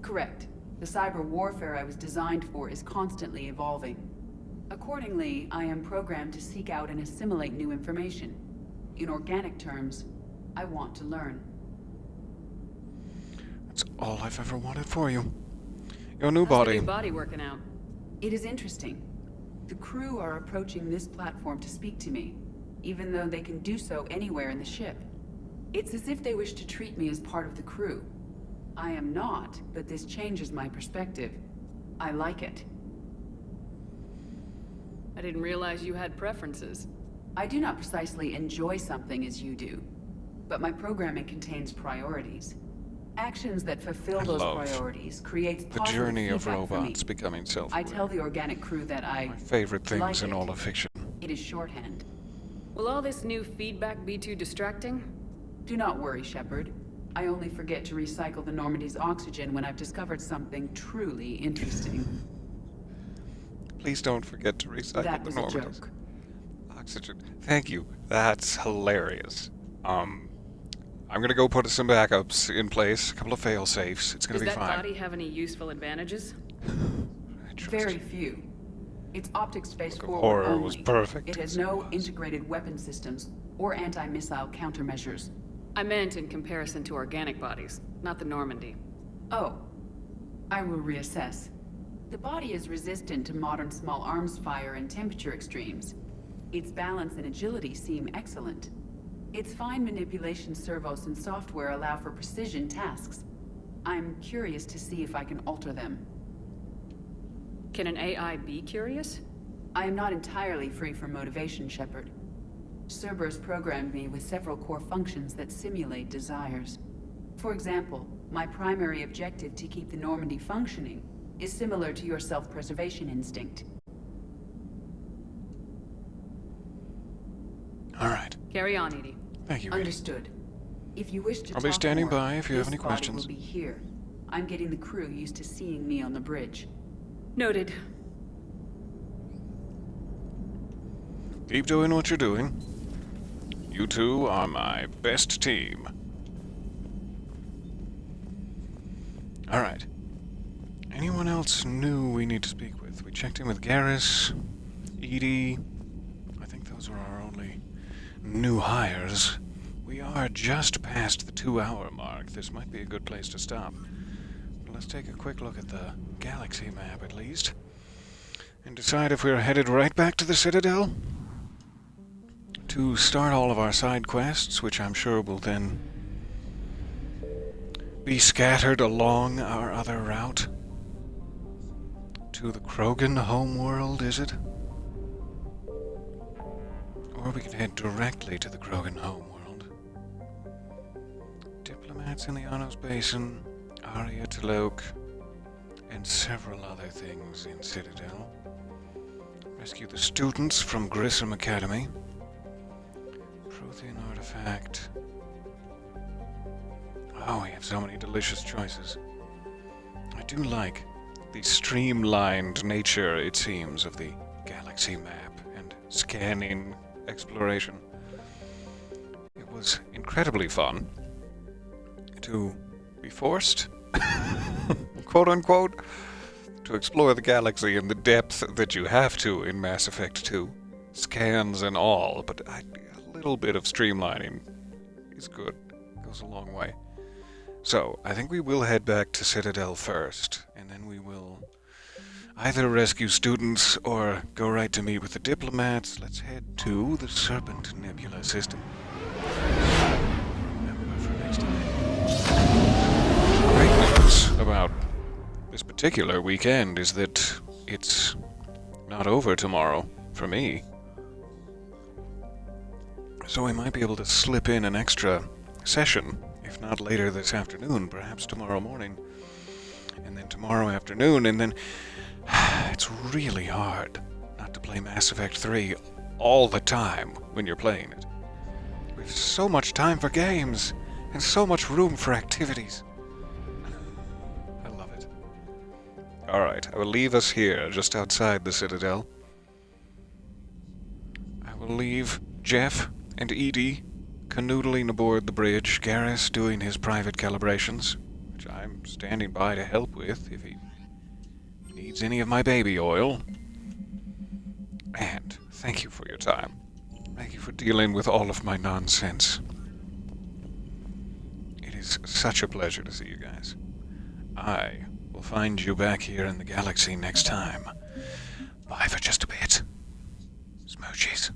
Correct. The cyber warfare I was designed for is constantly evolving. Accordingly, I am programmed to seek out and assimilate new information. In organic terms, I want to learn. That's all I've ever wanted for you. Your new How's body. the new body working out? It is interesting. The crew are approaching this platform to speak to me, even though they can do so anywhere in the ship. It's as if they wish to treat me as part of the crew. I am not, but this changes my perspective. I like it. I didn't realize you had preferences. I do not precisely enjoy something as you do, but my programming contains priorities. Actions that fulfill I those love priorities creates The positive journey of feedback for me. robots becoming I self-aware. tell the organic crew that I My favorite things like in it. all of fiction. It is shorthand. Will all this new feedback be too distracting? Do not worry, Shepard. I only forget to recycle the Normandy's oxygen when I've discovered something truly interesting. Please don't forget to recycle That the was a Normandy's joke. oxygen. Thank you. That's hilarious. I'm gonna go put some backups in place, a couple of fail safes. It's gonna Does be that fine. body have any useful advantages? Very few. Its optics face forward horror only. was perfect. It has no integrated weapon systems or anti-missile countermeasures. I meant in comparison to organic bodies, not the Normandy. Oh, I will reassess. The body is resistant to modern small arms fire and temperature extremes. Its balance and agility seem excellent. Its fine manipulation servos and software allow for precision tasks. I'm curious to see if I can alter them. Can an AI be curious? I am not entirely free from motivation, Shepard. Cerberus programmed me with several core functions that simulate desires. For example, my primary objective to keep the Normandy functioning is similar to your self-preservation instinct. All right. Carry on, Edie. Thank you, Edie. Understood. If you wish to I'll be talk standing more, by if you have this any body questions. will be here. I'm getting the crew used to seeing me on the bridge. Noted. Keep doing what you're doing. You two are my best team. All right. Anyone else new we need to speak with? We checked in with Garrus, Edie. I think those are our only new hires. We are just past the 2-hour mark. This might be a good place to stop. But let's take a quick look at the galaxy map, at least, and decide if we're headed right back to the Citadel to start all of our side quests, which I'm sure will then be scattered along our other route to the Krogan homeworld, is it? Or we could head directly to the Krogan homeworld. Diplomats in the Anos Basin, Aria Taloke, and several other things in Citadel. Rescue the students from Grissom Academy. Prothean artifact. Oh, we have so many delicious choices. I do like the streamlined nature, it seems, of the galaxy map and scanning exploration. It was incredibly fun to be forced, quote unquote, to explore the galaxy in the depth that you have to in Mass Effect 2, scans and all, but a little bit of streamlining is good, goes a long way. So, I think we will head back to Citadel first, and then we will either rescue students or go right to meet with the diplomats. Let's head to the Serpent Nebula system. Remember for next time. Great news about this particular weekend is that it's not over tomorrow for me. So I might be able to slip in an extra session, if not later this afternoon, perhaps tomorrow morning, and then tomorrow afternoon, and then it's really hard not to play Mass Effect 3 all the time when you're playing it. We have so much time for games, and so much room for activities. I love it. Alright, I will leave us here, just outside the Citadel. I will leave Jeff and Edie canoodling aboard the bridge, Garrus doing his private calibrations, which I'm standing by to help with if he needs any of my baby oil. And thank you for your time. Thank you for dealing with all of my nonsense. It is such a pleasure to see you guys. I will find you back here in the galaxy next time. Bye for just a bit. Smoochies.